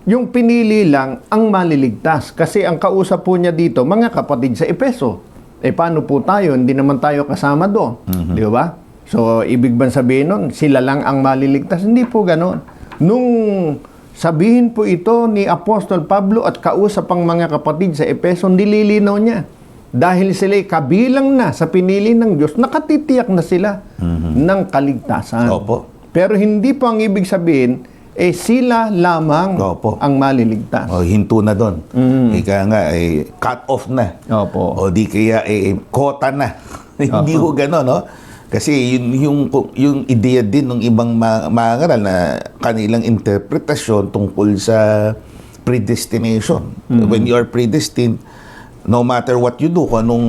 yung pinili lang ang maliligtas. Kasi ang kausap po niya dito, mga kapatid sa Efeso. Paano po tayo? Hindi naman tayo kasama doon. Di ba? So, ibig bang sabihin nun, sila lang ang maliligtas? Hindi po ganon. Nung sabihin po ito ni Apostol Pablo at kausap ang mga kapatid sa Efeso, nililinaw niya. Dahil sila kabilang na sa pinili ng Diyos, nakatitiyak na sila ng kaligtasan. Opo. Pero hindi po ang ibig sabihin, sila lamang Opo. ang maliligtas. Hinto na doon. Ika nga, cut off na. Opo. O di kaya, kota na. Hindi ko gano'n, no? Kasi yung ideya din ng ibang mangaral na kanilang interpretasyon tungkol sa predestination. When you are predestined, no matter what you do, kung anong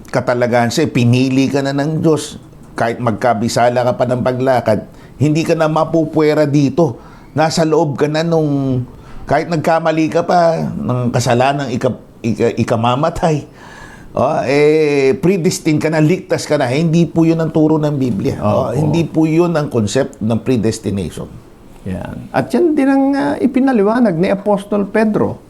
katalagahan siya, pinili ka na ng Diyos, kahit magkabisala ka pa ng paglakad, hindi ka na mapupwera dito. Nasa loob ka na nung, kahit nagkamali ka pa ng kasalanang ikamamatay, predestined ka na, ligtas ka na. Hindi po yun ang turo ng Biblia. Hindi po yun ang concept ng predestination. Yan. At yan din ang ipinaliwanag ni Apostol Pedro.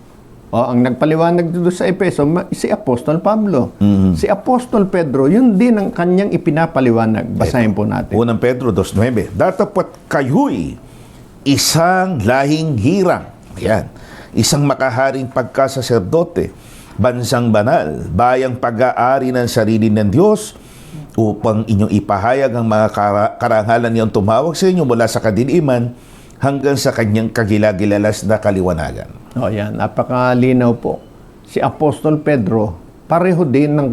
Ang nagpaliwanag dito sa Efeso, si Apostol Pablo. Si Apostol Pedro, yun din ang kanyang ipinapaliwanag. Basahin po natin. Unang Pedro 2:9. Datapwat kayo'y isang lahing hirang. Ayan. Isang makaharing pagkasaserdote, bansang banal, bayang pag-aari ng sarili ng Diyos, upang inyong ipahayag ang mga karangalan niyang tumawag sa inyo mula sa kadiliman hanggang sa kanyang kagilagilalas na kaliwanagan. Yan. Napakalinaw po. Si Apostol Pedro, pareho din ng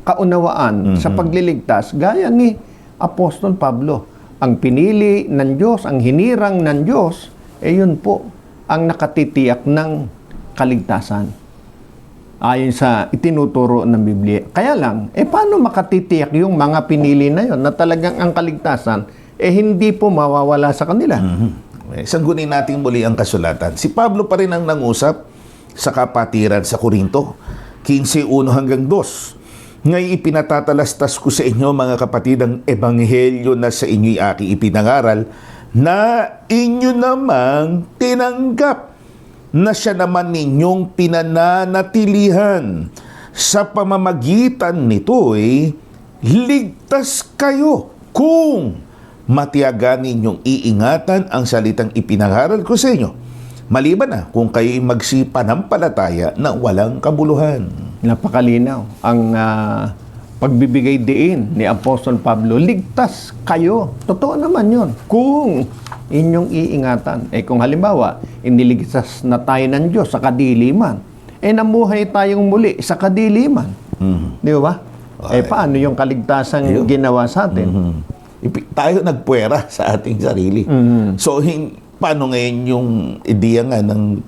kaunawaan sa pagliligtas, gaya ni Apostol Pablo. Ang pinili ng Diyos, ang hinirang ng Diyos, yun po ang nakatitiyak ng kaligtasan. Ayon sa itinuturo ng Biblia. Kaya lang, paano makatitiyak yung mga pinili na yon na talagang ang kaligtasan, hindi po mawawala sa kanila? Sanggunin natin muli ang kasulatan. Si Pablo pa rin ang nangusap sa kapatiran sa Korinto, 15:1 hanggang 2. Ngay ipinatatalastas ko sa inyo, mga kapatid, ang ebanghelyo na sa inyo'y aking ipinangaral, na inyo namang tinanggap, na siya naman ninyong pinananatilihan. Sa pamamagitan nito'y ligtas kayo kung matiyagan ninyong iingatan ang salitang ipinangaral ko sa inyo, maliban na kung kayo'y magsipanampalataya na walang kabuluhan. Napakalinaw ang pagbibigay diin ni Apostol Pablo. Ligtas kayo. Totoo naman yun. Kung inyong iingatan. Kung halimbawa, iniligtas na tayo ng Diyos sa kadiliman, namuhay tayong muli sa kadiliman. Di ba? Paano yung kaligtasan ginawa sa atin? Tayo nagpuwera sa ating sarili. So, paano ngayon yung ideya nga ng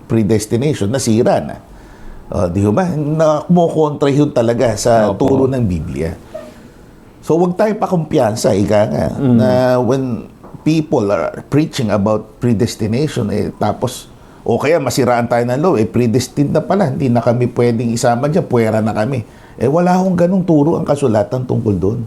predestination? Nasira na. Di ba? Kumukontra yun talaga sa turo ng Biblia. So, huwag tayo pakumpiyansa, ika nga, na when people are preaching about predestination, tapos, o kaya masiraan tayo ng loob, predestined na pala, hindi na kami pwedeng isama dyan, puwera na kami. Wala akong ganong turo ang kasulatan tungkol doon.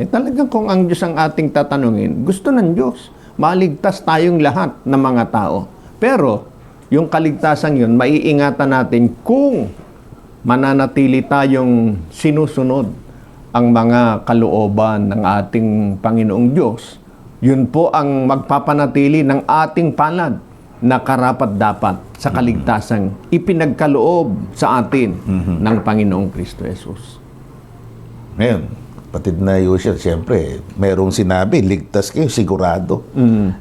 Talagang kung ang Diyos ang ating tatanungin, gusto ng Diyos, maligtas tayong lahat ng mga tao. Pero, yung kaligtasan yun, maiingatan natin kung mananatili tayong sinusunod ang mga kalooban ng ating Panginoong Diyos. Yun po ang magpapanatili ng ating palad na karapat-dapat sa kaligtasang ipinagkaloob sa atin ng Panginoong Kristo Jesus. Ngayon, patid na Yosha, siyempre, merong sinabi, ligtas kayo, sigurado.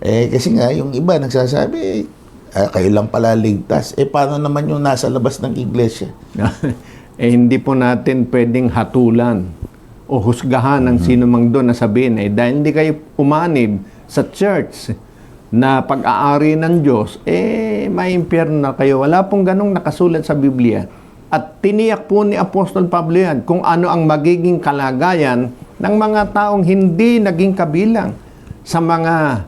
Kasi nga, yung iba nagsasabi, kayo lang pala ligtas. Paano naman yung nasa labas ng iglesia? Hindi po natin pwedeng hatulan o husgahan ng sino mang doon na sabihin, dahil hindi kayo umanib sa church na pag-aari ng Diyos, may impyerno na kayo. Wala pong ganong nakasulat sa Biblia. At tiniyak po ni Apostol Pablo yan kung ano ang magiging kalagayan ng mga taong hindi naging kabilang sa mga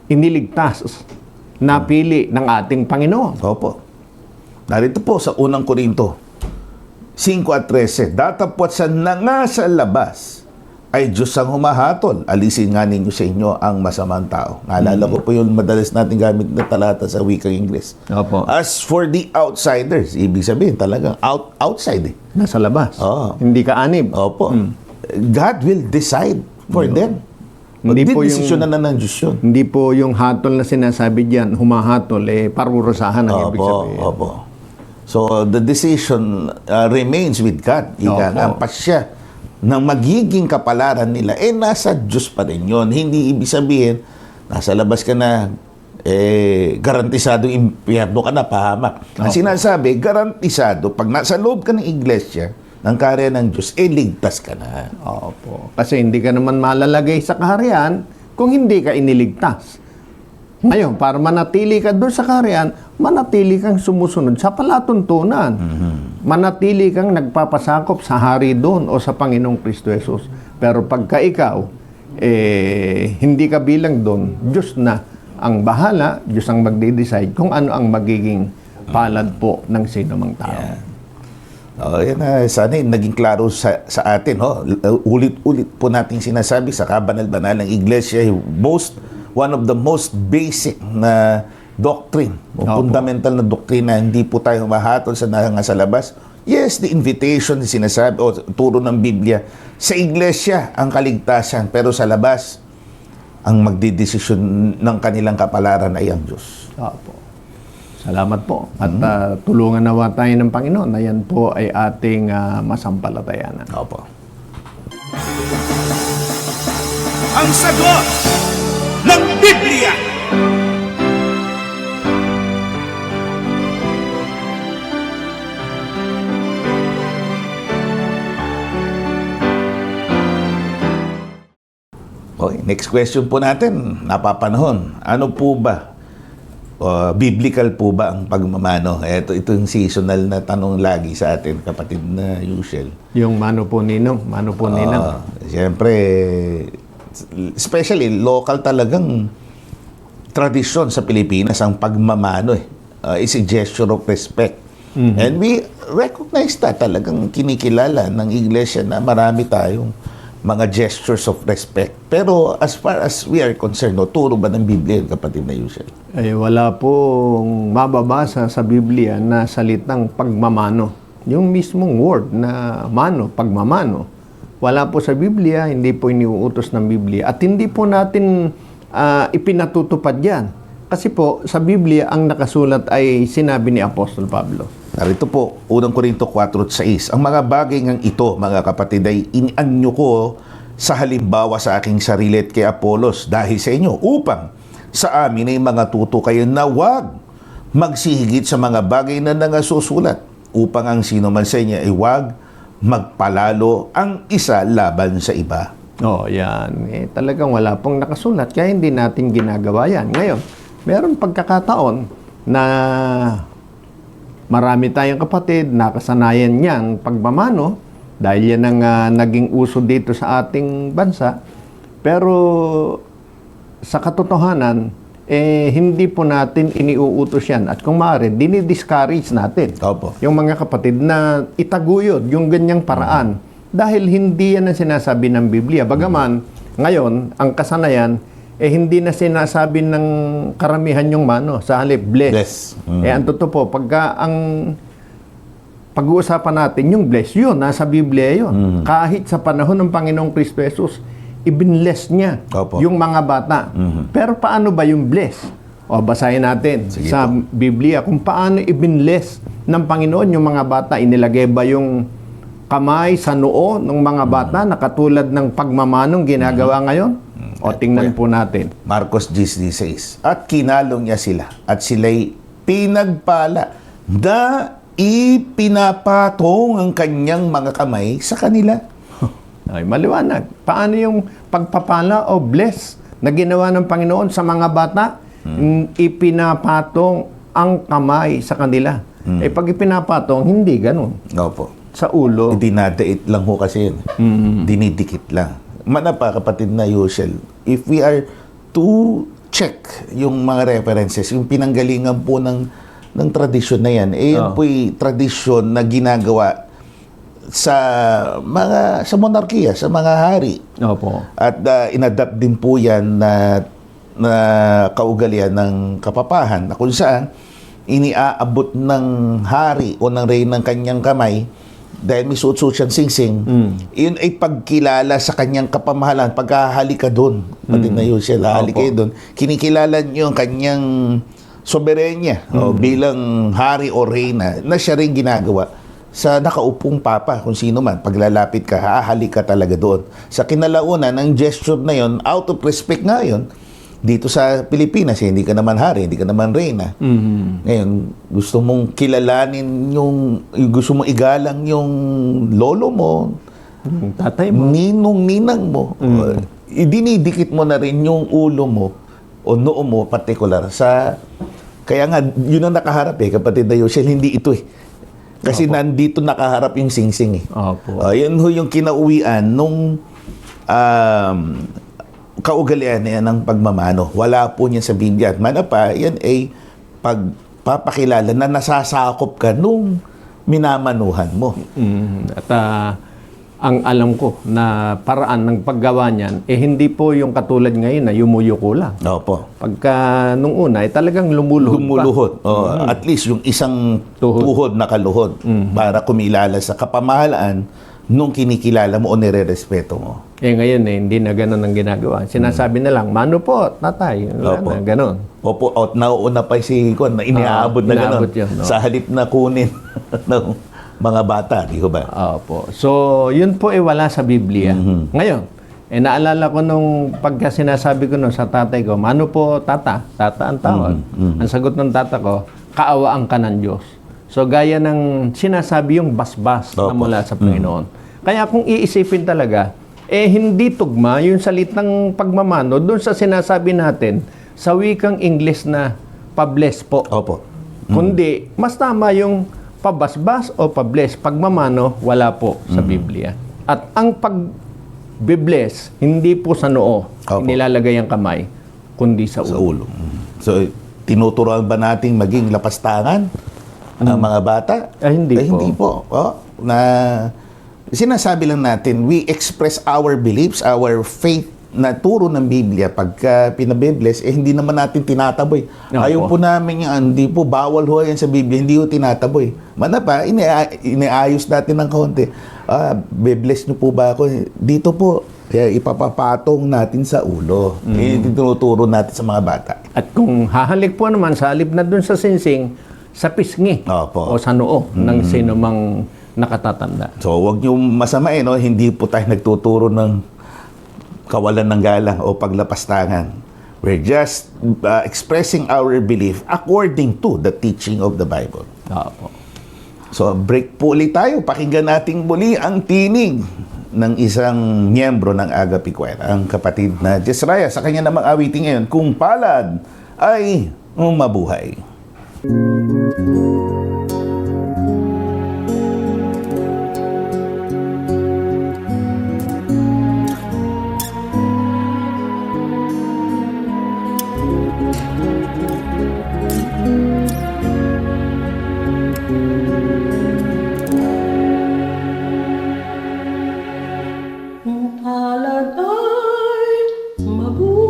iniligtas na pili ng ating Panginoon. Opo. Narito po sa unang Korinto 5:13, datapwat sa nga sa labas ay Diyos ang humahatol. Alisin nga ninyo sa inyo ang masamang tao. Naalala ko po yung madalas natin gamit na talata sa wikang Ingles. Opo. As for the outsiders, ibig sabihin talagang outside. Nasa labas. Hindi ka anib. Opo. God will decide for them. Hindi po desisyon na ng Diyos yun. Hindi po yung hatol na sinasabi diyan, humahatol, parurusahan ang ibig sabihin. Opo. So, the decision remains with God. Ang pasya ng magiging kapalaran nila, nasa Diyos pa rin yun. Hindi ibig sabihin, nasa labas ka na, garantisado impyerno ka na, pahamak. Ang sinasabi, garantisado, pag nasa loob ka ng iglesia, ng kaharian ng Diyos, ligtas ka na. Opo. Kasi hindi ka naman malalagay sa kaharian kung hindi ka iniligtas. Ngayon, para manatili ka doon sa kaharian, manatili kang sumusunod sa palatuntunan. manatili kang nagpapasakop sa hari doon o sa Panginoong Kristo Jesus. Pero pagka ikaw, hindi ka bilang doon, Diyos na ang bahala, Diyos ang magde-decide kung ano ang magiging palad po ng sino mang tao. Yan na, sana naging klaro sa atin. Ulit-ulit po natin sinasabi sa kabanal-banal ng Iglesia, one of the most basic na doctrine, o fundamental na doktrina, hindi po tayo mahatol sa nasa labas. Yes, the invitation na sinasabi, o turo ng Biblia, sa Iglesia ang kaligtasan, pero sa labas, ang magdidesisyon ng kanilang kapalaran ay ang Diyos. Opo. Salamat po. At tulungan nawa tayo ng Panginoon na yan po ay ating masampalatayanan. Opo. Ang sagot ng Biblia. Okay, next question po natin, napapanahon. Ano po ba? Biblical po ba ang pagmamano? Ito yung seasonal na tanong lagi sa atin, kapatid na usual. Yung mano po ninong, Siyempre, especially local talagang tradisyon sa Pilipinas ang pagmamano is a gesture of respect. And we recognize that, talagang kinikilala ng Iglesia na marami tayong mga gestures of respect. Pero as far as we are concerned, turo ba ng Biblia yun, kapatid na usual? Wala pong mababasa sa Biblia na salitang pagmamano. Yung mismong word na mano, pagmamano, wala po sa Biblia, hindi po iniuutos ng Biblia. At hindi po natin ipinatutupad yan. Kasi po, sa Biblia, ang nakasulat ay sinabi ni Apostol Pablo. Narito po, 1 Corinto 4:6. Ang mga bagay ngang ito, mga kapatid, ay inianyo ko sa halimbawa sa aking sarili at kay Apolos dahil sa inyo, upang sa amin ay mga tuto kayo na huwag magsihigit sa mga bagay na nangasusulat, upang ang sino man sa inyo ay huwag magpalalo ang isa laban sa iba. Yan. Talagang wala pong nakasulat, kaya hindi natin ginagawa yan. Ngayon, meron pagkakataon na marami tayong kapatid, nakasanayan niyang pagmamano dahil yan ang naging uso dito sa ating bansa. Pero sa katotohanan, hindi po natin iniuutos yan. At kung maaari, dinidiscourage natin yung mga kapatid na itaguyod yung ganyang paraan. Dahil hindi yan ang sinasabi ng Biblia. Bagaman, ngayon, ang kasanayan, hindi na sinasabi ng karamihan yung mano. Sa halip, bless. Ang totoo po, pagka ang pag-uusapan natin, yung bless, yun, nasa Biblia yun. Kahit sa panahon ng Panginoong Kristo Jesus, ibinless niya yung mga bata. Pero paano ba yung bless? Basahin natin sa Biblia kung paano ibinless ng Panginoon yung mga bata. Inilagay ba yung kamay sa noo ng mga bata na katulad ng pagmamanong ginagawa ngayon? Tingnan po natin. Marcos 10:16. At kinalong niya sila, at sila'y pinagpala na ipinapatong ang kanyang mga kamay sa kanila. Ay, maliwanag. Paano yung pagpapala o bless na ginawa ng Panginoon sa mga bata? Ipinapatong ang kamay sa kanila. Pag ipinapatong, hindi ganun. Opo. Sa ulo. Dinadait lang ho kasi yun. Dinidikit lang. Manapa, kapatid na usual, if we are to check yung mga references, yung pinanggalingan po ng tradisyon na yan, yun po'y tradisyon na ginagawa sa monarkiya, sa mga hari. Opo. At inadapt din po yan na kaugalian ng kapapahan, na kung saan iniaabot ng hari o ng rey ng kanyang kamay dahil may suot-suot siyang sing-sing, yun ay pagkilala sa kanyang kapamahalan. Pagkahali ka doon, pati na yun siya, hali kayo doon, kinikilala niyo ang kanyang soberenya bilang hari o reyna na siya rin ginagawa sa nakaupong papa, kung sino man. Paglalapit ka, hahali ka talaga doon. Sa kinalaunan, ang gesture na yun, out of respect nga yun, dito sa Pilipinas, hindi ka naman hari, hindi ka naman reyna. Ngayon, gusto mong kilalanin gusto mong igalang yung lolo mo, tatay mo, ninong-ninang mo. Dinidikit mo na rin yung ulo mo o noo mo, particular, kaya nga, yun ang nakaharap kapatid na Yosel, hindi ito Kasi nandito nakaharap yung singsing eh. Opo. Yun ho yung kinauwian nung kaugalian na yan ng pagmamano. Wala po niyan sa Biblia. At mana pa, yan ay pagpapakilala na nasasakop ka nung minamanuhan mo. At ang alam ko na paraan ng paggawa niyan, hindi po yung katulad ngayon na yumuyuko lang. Opo. Pagka nung una, talagang lumuluhod pa. Lumuluhod. At least yung isang tuhod na kaluhod para kumilala sa kapamahalaan nung kinikilala mo o nire-respeto mo. Ngayon hindi na ganun ang ginagawa. Sinasabi na lang, mano po, tatay. Wala Opo. na, ganun. Opo, at nauuna pa si Kon na iniaabot na gano'n. inaabot yun, no? Sa halip na kunin ng mga bata, di ko ba? Opo. So, yun po wala sa Biblia. Ngayon, naalala ko nung pagka sinasabi ko sa tatay ko, mano po, tata? Tata ang tawag. Ang sagot ng tata ko, kaawaan ka ng Diyos. So, gaya ng sinasabi yung basbas na Opo. mula sa Panginoon. Kaya kung iisipin talaga, hindi tugma yung salitang pagmamano doon sa sinasabi natin sa wikang Ingles na pabless po. Opo. Kundi, mas tama yung pabasbas o pabless. Pagmamano, wala po sa Biblia. At ang pagbibless, hindi po sa noo, Opo. nilalagay ang kamay, kundi sa Sa ulo. ulo. So, tinuturuan ba nating maging lapastangan ang mga bata? Hindi po. Hindi po. Na sinasabi lang natin, we express our beliefs, our faith na turo ng Biblia. Pagka pinabibless, hindi naman natin tinataboy. Opo. Ayaw po namin yan, hindi po, bawal ho yan sa Biblia, hindi ho tinataboy. Mana pa, iniayos natin ng kaunti. Bibless niyo po ba ako? Dito po, kaya ipapapatong natin sa ulo. Tinuturo natin sa mga bata. At kung hahalik po naman sa halip na dun sa sinsing, sa pisngi Opo. o sa noo ng sino mang nakatatanda. So, wag niyo masamain, no? Hindi po tayo nagtuturo ng kawalan ng galang o paglapastangan. We're just expressing our belief according to the teaching of the Bible. Opo. So, break po ulit tayo. Pakinggan natin muli ang tinig ng isang miyembro ng Agape Choir, ang kapatid na Jesraya. Sa kanya namang awitin ngayon, kung palad ay mabuhay. Palad ay mabuhay.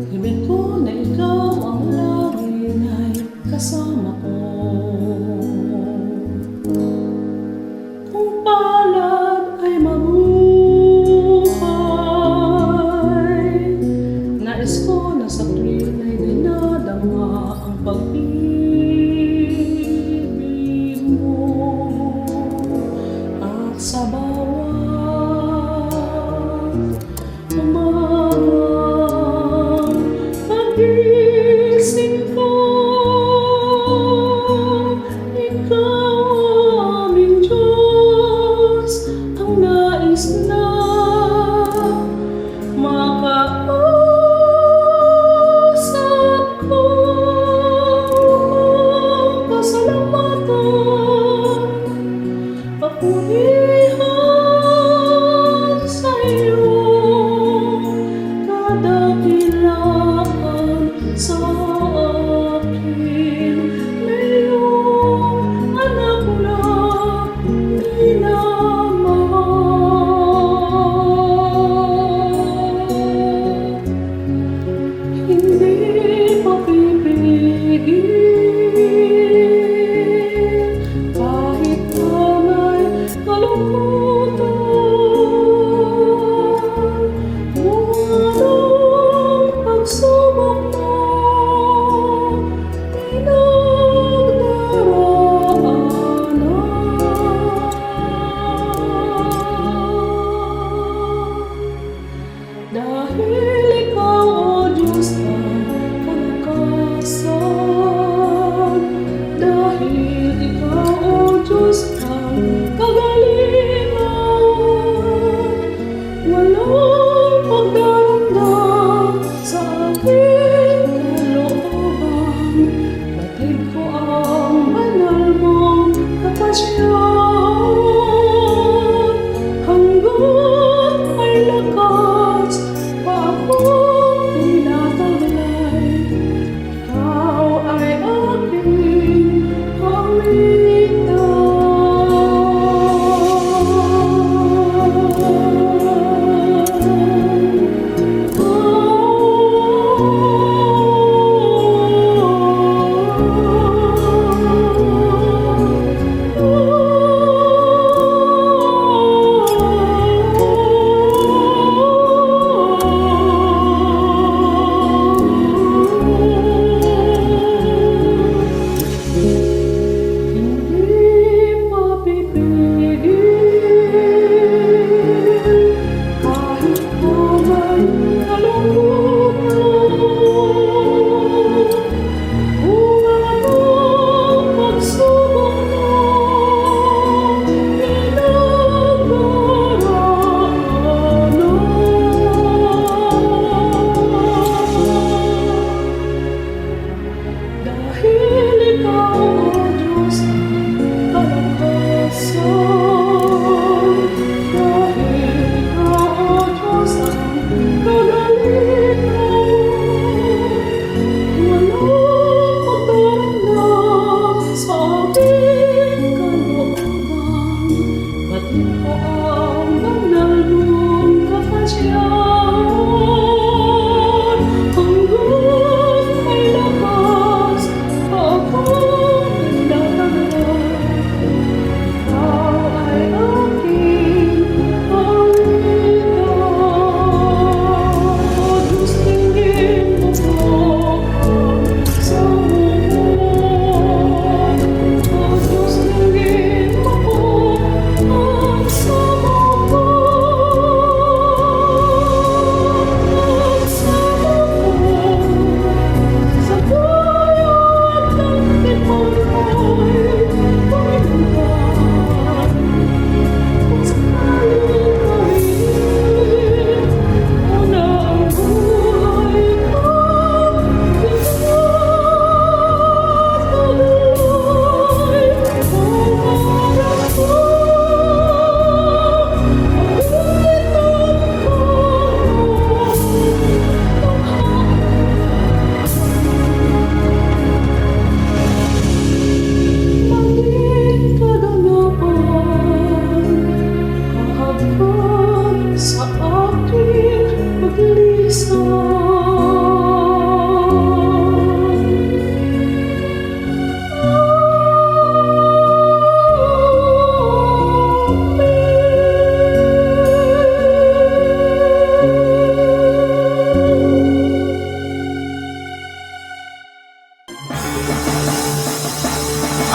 Ibig ko na ikaw ang laging ay kasama ko. Kung palad ay mabuhay, nais ko na sa tuwin ay dinadama ang pag-ibig mo. At sa bawat umagang pagising ko, ikaw aming Diyos ang nais na makausap ko. Pasalamatan, papurihan sa iyo, kadakilaan sa akin, mayroong anak na minamahal. Hindi papipigil kahit na may kalungkutan. Kung anong pagsubok mo pinagdaraanan. Dahil ikaw, O Diyos, ang kalakasan. Dahil ikaw, O Diyos, ang kagalingan. Walang pagdaranda sa aking kalooban. Batid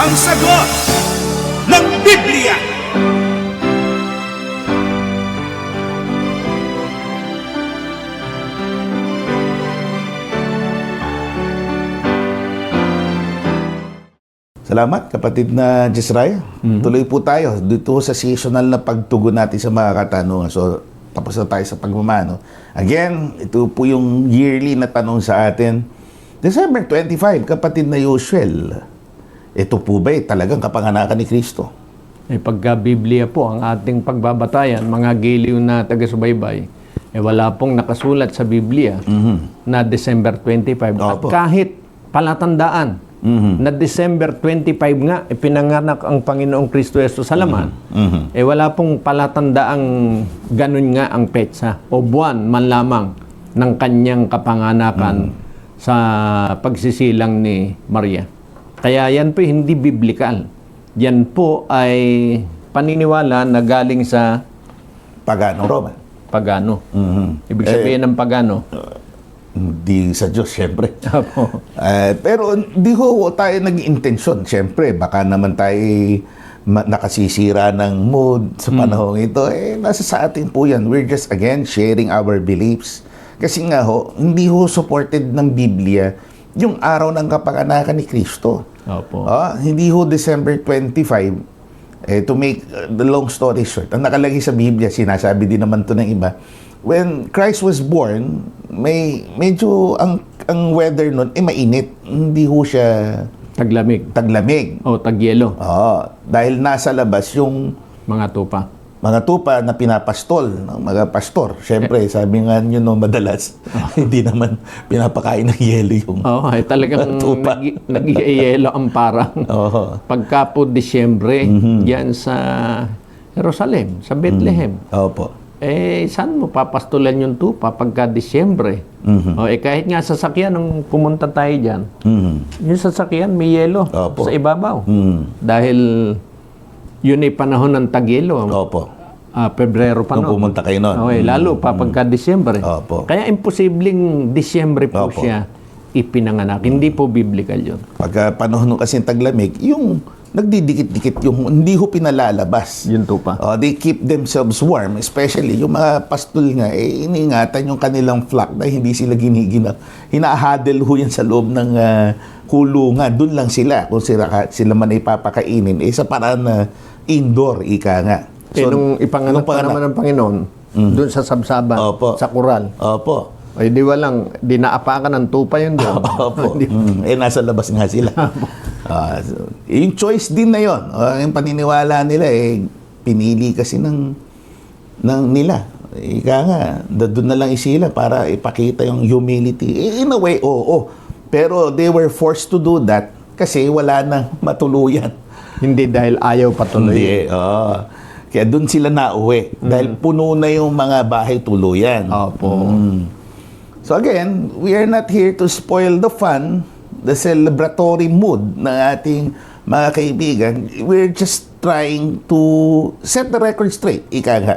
ang sagot ng Biblia. Salamat, kapatid na Jezraya. Tuloy po tayo dito sa seasonal na pagtugon natin sa mga katanungan. So, tapos na tayo sa pagmamano. Again, ito po yung yearly na tanong sa atin. December 25, kapatid na Yoshel, ito po ba'y talagang kapanganakan ni Kristo? Pagka Biblia po ang ating pagbabatayan, mga giliw na taga-subaybay, wala pong nakasulat sa Biblia na December 25. At Opo. kahit palatandaan na December 25 nga, pinanganak ang Panginoong Kristo Jesus sa laman, wala pong palatandaang ganun nga ang petsa o buwan man lamang ng kanyang kapanganakan sa pagsisilang ni Maria. Kaya yan po hindi biblikal. Yan po ay paniniwala na galing sa Pagano Roman. pagano. Ibig sabihin ng pagano. Hindi sa Diyos, syempre. Apo. Pero di ho tayo nag-intensyon. Syempre, baka naman tayo nakasisira ng mood sa panahon ito. Nasa sa atin po yan. We're just, again, sharing our beliefs. Kasi nga ho, hindi ho supported ng Biblia yung araw ng kapanganakan ni Kristo. Opo. Hindi ho December 25. To make the long story short, ang nakalagay sa Biblia, sinasabi din naman to ng iba, when Christ was born, medyo ang weather nun mainit. Hindi ho siya Taglamig. O tagyelo. Dahil nasa labas yung Mga tupa. mga tupa na pinapastol ng mga pastor. Siyempre, sabi nga nyo no, madalas, hindi naman pinapakain ng yelo yung Ay talagang tupa. nag-iayelo ang parang. Pagka po Disyembre, yan sa Jerusalem, sa Bethlehem. Opo. Saan mo papastulan yung tupa pagka Disyembre? Kahit nga sasakyan, nung pumunta tayo dyan, yung sasakyan may yelo Opo. sa ibabaw. Dahil yun ay panahon ng tagyelo. Opo. Pebrero pa Nung noon. pumunta kayo noon. Lalo pa pagka Disyembre. Opo. Kaya imposibleng Disyembre po Opo. siya ipinanganak. Hindi po biblical yun. Pagka panahon nung kasi taglamig, yung nagdidikit-dikit yung hindi ho pinalalabas. Yung tupa. They keep themselves warm, especially yung mga pastol nga, iniingatan yung kanilang flock na hindi sila ginigina. Hinahadel ho yan sa loob ng kulungan. Doon lang sila, kung sila man ay papakainin, sa paraan na indoor, ika nga. Nung ipanganak pa naman ng Panginoon, doon sa sabsaban, Opo. sa kural, Opo. dinaapakan ng tupa yun doon. Opo. Nasa labas nga sila. Yung choice din na yun. Yung paniniwala nila, pinili kasi ng nila. Ika nga, doon na lang isila para ipakita yung humility. In a way, oo. Pero they were forced to do that kasi wala nang matuluyan. Hindi dahil ayaw patuloy. Hindi. Kaya doon sila nauwi. Dahil puno na yung mga bahay tuluyan. Opo. So again, we are not here to spoil the fun, the celebratory mood ng ating mga kaibigan. We're just trying to set the record straight. Ika nga,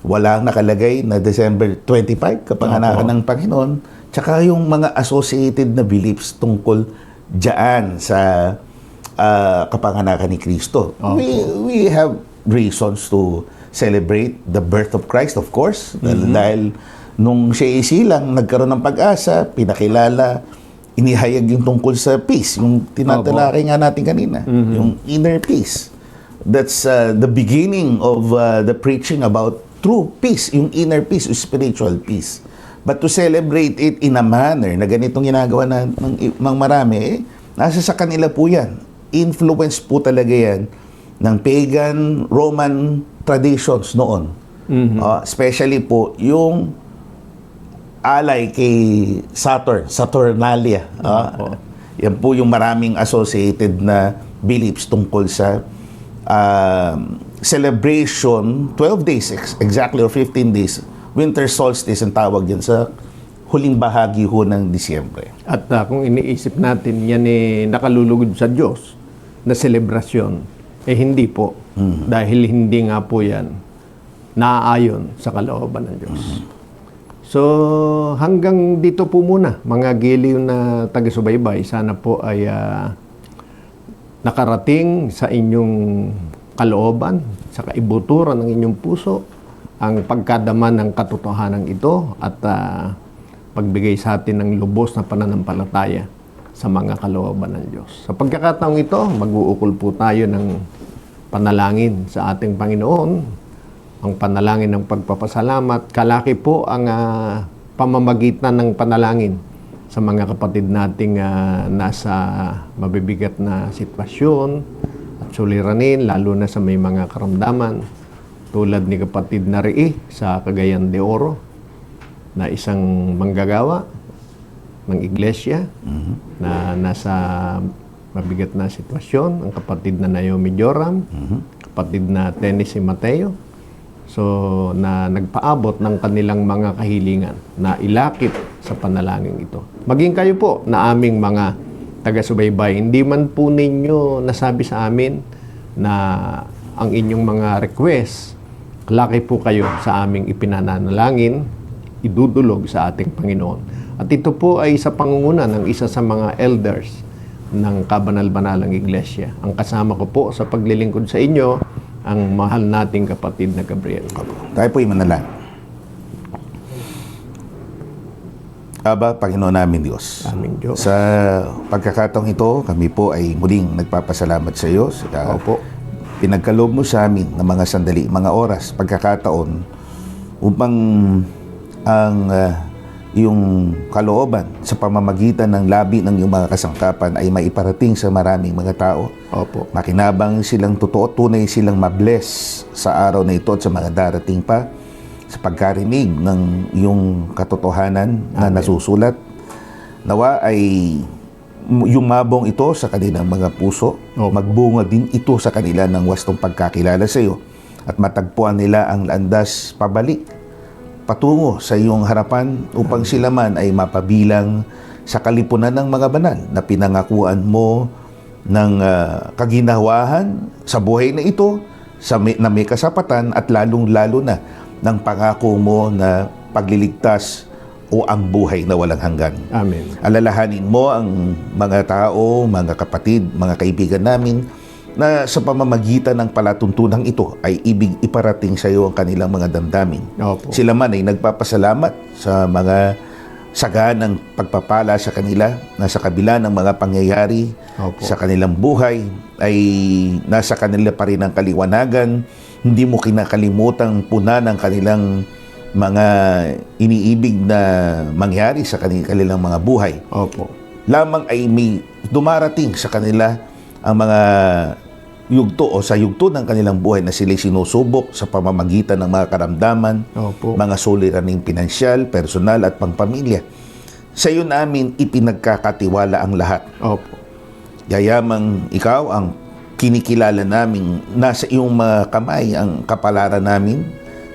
walang nakalagay na December 25, kapanganakan ng Panginoon, tsaka yung mga associated na beliefs tungkol dyan sa kapanganakan ni Kristo. We have reasons to celebrate the birth of Christ, of course, dahil nung siya isilang, nagkaroon ng pag-asa, pinakilala, inihayag yung tungkol sa peace, yung tinatalakay nga natin kanina, yung inner peace. That's the beginning of the preaching about true peace, yung inner peace, spiritual peace. But to celebrate it in a manner na ganitong ginagawa ng marami, nasa sa kanila po yan. Influence po talaga yan ng pagan Roman traditions noon. Especially po yung alay kay Saturnalia. Yan po yung maraming associated na beliefs tungkol sa celebration, 12 days exactly or 15 days, winter solstice ang tawag yan sa huling bahagi ho ng Disyembre. At kung iniisip natin yan nakalulugod sa Diyos na selebrasyon, hindi po. Dahil hindi nga po yan naaayon sa kalooban ng Diyos. So, hanggang dito po muna, mga giliw na taga-subaybay. Sana po ay nakarating sa inyong kalooban, sa kaibuturan ng inyong puso, ang pagkadama ng katotohanan ito at pagbigay sa atin ng lubos na pananampalataya sa mga kalooban ng Diyos. Sa pagkakataong ito, mag-uukol po tayo ng panalangin sa ating Panginoon. Ang panalangin ng pagpapasalamat, kalaki po ang pamamagitan ng panalangin sa mga kapatid nating nasa mabibigat na sitwasyon at suliranin, lalo na sa may mga karamdaman, tulad ni kapatid na Rii sa Cagayan de Oro, na isang manggagawa ng iglesia na nasa mabigat na sitwasyon, ang kapatid na Naomi Joram, kapatid na Tennessee Mateo, so na nagpaabot ng kanilang mga kahilingan na ilakip sa panalangin ito. Maging kayo po na aming mga taga-subaybay, hindi man po ninyo nasabi sa amin na ang inyong mga request, laki po kayo sa aming ipinananalangin, idudulog sa ating Panginoon. At ito po ay sa pangunguna ng isa sa mga elders ng Kabanal-Banalang Iglesia. Ang kasama ko po sa paglilingkod sa inyo, ang mahal nating kapatid na Gabriel. Tayo po'y manalangin. Aba, Panginoon namin Diyos. Aming Diyos. Sa pagkakataong ito, kami po ay muling nagpapasalamat sa iyo. Opo. Pinagkaloob mo sa amin ng mga sandali, mga oras, pagkakataon upang ang yung kalooban sa pamamagitan ng labi ng iyong mga kasangkapan ay maiparating sa maraming mga tao. Opo. Makinabang silang totoo, tunay silang mabless sa araw na ito at sa mga darating pa sa pagkarinig ng iyong katotohanan na nasusulat. Nawa ay yung mabong ito sa kanilang mga puso, magbunga din ito sa kanila ng wastong pagkakilala sa iyo at matagpuan nila ang landas pabalik patungo sa iyong harapan upang sila man ay mapabilang sa kalipunan ng mga banal na pinangakuan mo ng kaginhawahan sa buhay na ito na may kasapatan at lalong-lalo na ng pangako mo na pagliligtas o ang buhay na walang hanggan. Amen. Alalahanin mo ang mga tao, mga kapatid, mga kaibigan namin na sa pamamagitan ng palatuntunang ito ay ibig iparating sa iyo ang kanilang mga damdamin. Opo. Sila man ay nagpapasalamat sa mga saganang pagpapala sa kanila na sa kabila ng mga pangyayari Opo. sa kanilang buhay ay nasa kanila pa rin ang kaliwanagan. Hindi mo kinakalimutang puna ng kanilang mga iniibig na mangyari sa kanilang mga buhay. Opo. Lamang ay may dumarating sa kanila ang mga yugto o sa yugto ng kanilang buhay na sila sinusubok sa pamamagitan ng mga karamdaman, Opo. mga suliraning pinansyal, personal at pangpamilya. Sa iyo namin ipinagkakatiwala ang lahat. Opo. Yayamang ikaw ang kinikilala namin, nasa iyong mga kamay ang kapalaran namin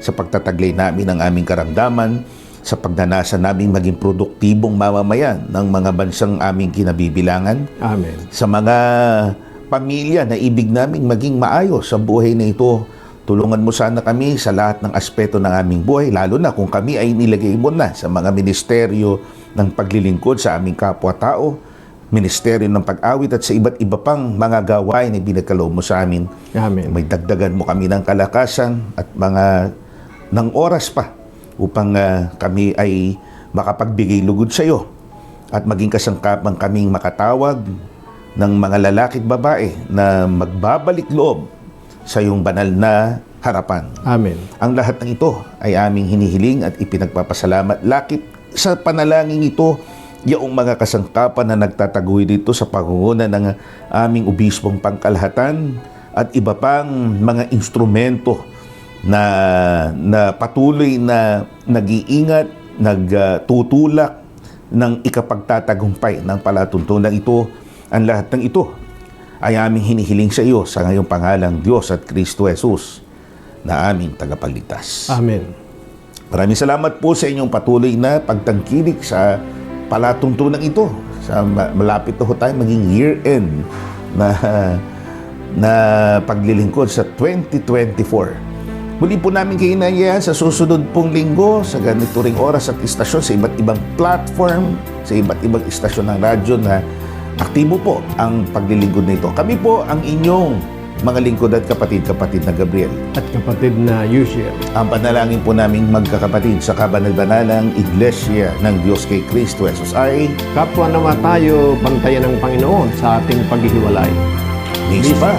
sa pagtataglay namin ng aming karamdaman, sa pagnanasa naming maging produktibong mamamayan ng mga bansang aming kinabibilangan, Amen. sa mga pamilya na ibig naming maging maayos sa buhay na ito. Tulungan mo sana kami sa lahat ng aspeto ng aming buhay, lalo na kung kami ay nilagay mo na sa mga ministeryo ng paglilingkod sa aming kapwa-tao, ministeryo ng pag-awit at sa iba't iba pang mga gawain na binagkaloob mo sa amin. Amen. May dagdagan mo kami ng kalakasan at mga ng oras pa upang kami ay makapagbigay lugod sa iyo at maging kasangkapan kaming makatawag ng mga lalaki at babae na magbabalik loob sa iyong banal na harapan. Amen. Ang lahat ng ito ay aming hinihiling at ipinagpapasalamat lakip sa panalangin ito yung mga kasangkapan na nagtataguy dito sa pangunguna ng aming obispong pangkalahatan at iba pang mga instrumento na patuloy na nag-iingat, nagtutulak ng ikapagtatagumpay ng palatuntunan ito. Ang lahat ng ito ay aming hinihiling sa iyo sa ngayong pangalang Diyos at Kristo Jesus na aming tagapagligtas. Amen. Maraming salamat po sa inyong patuloy na pagtangkilik sa palatuntunan ito. Sa malapit na ho tayo maging year-end na paglilingkod sa 2024. Muli po namin kayo naiyahan sa susunod pong linggo sa ganito ring oras at istasyon sa iba't ibang platform, sa iba't ibang istasyon ng radyo na aktibo po ang paglilingkod na ito. Kami po ang inyong mga lingkod at kapatid na Gabriel. At kapatid na Yusiel. Ang panalangin po naming magkakapatid sa kabanal-banalang Iglesia ng Diyos kay Kristo Jesus ay Kapwa naman tayo bantayan ng Panginoon sa ating paghihiwalay. Mispa.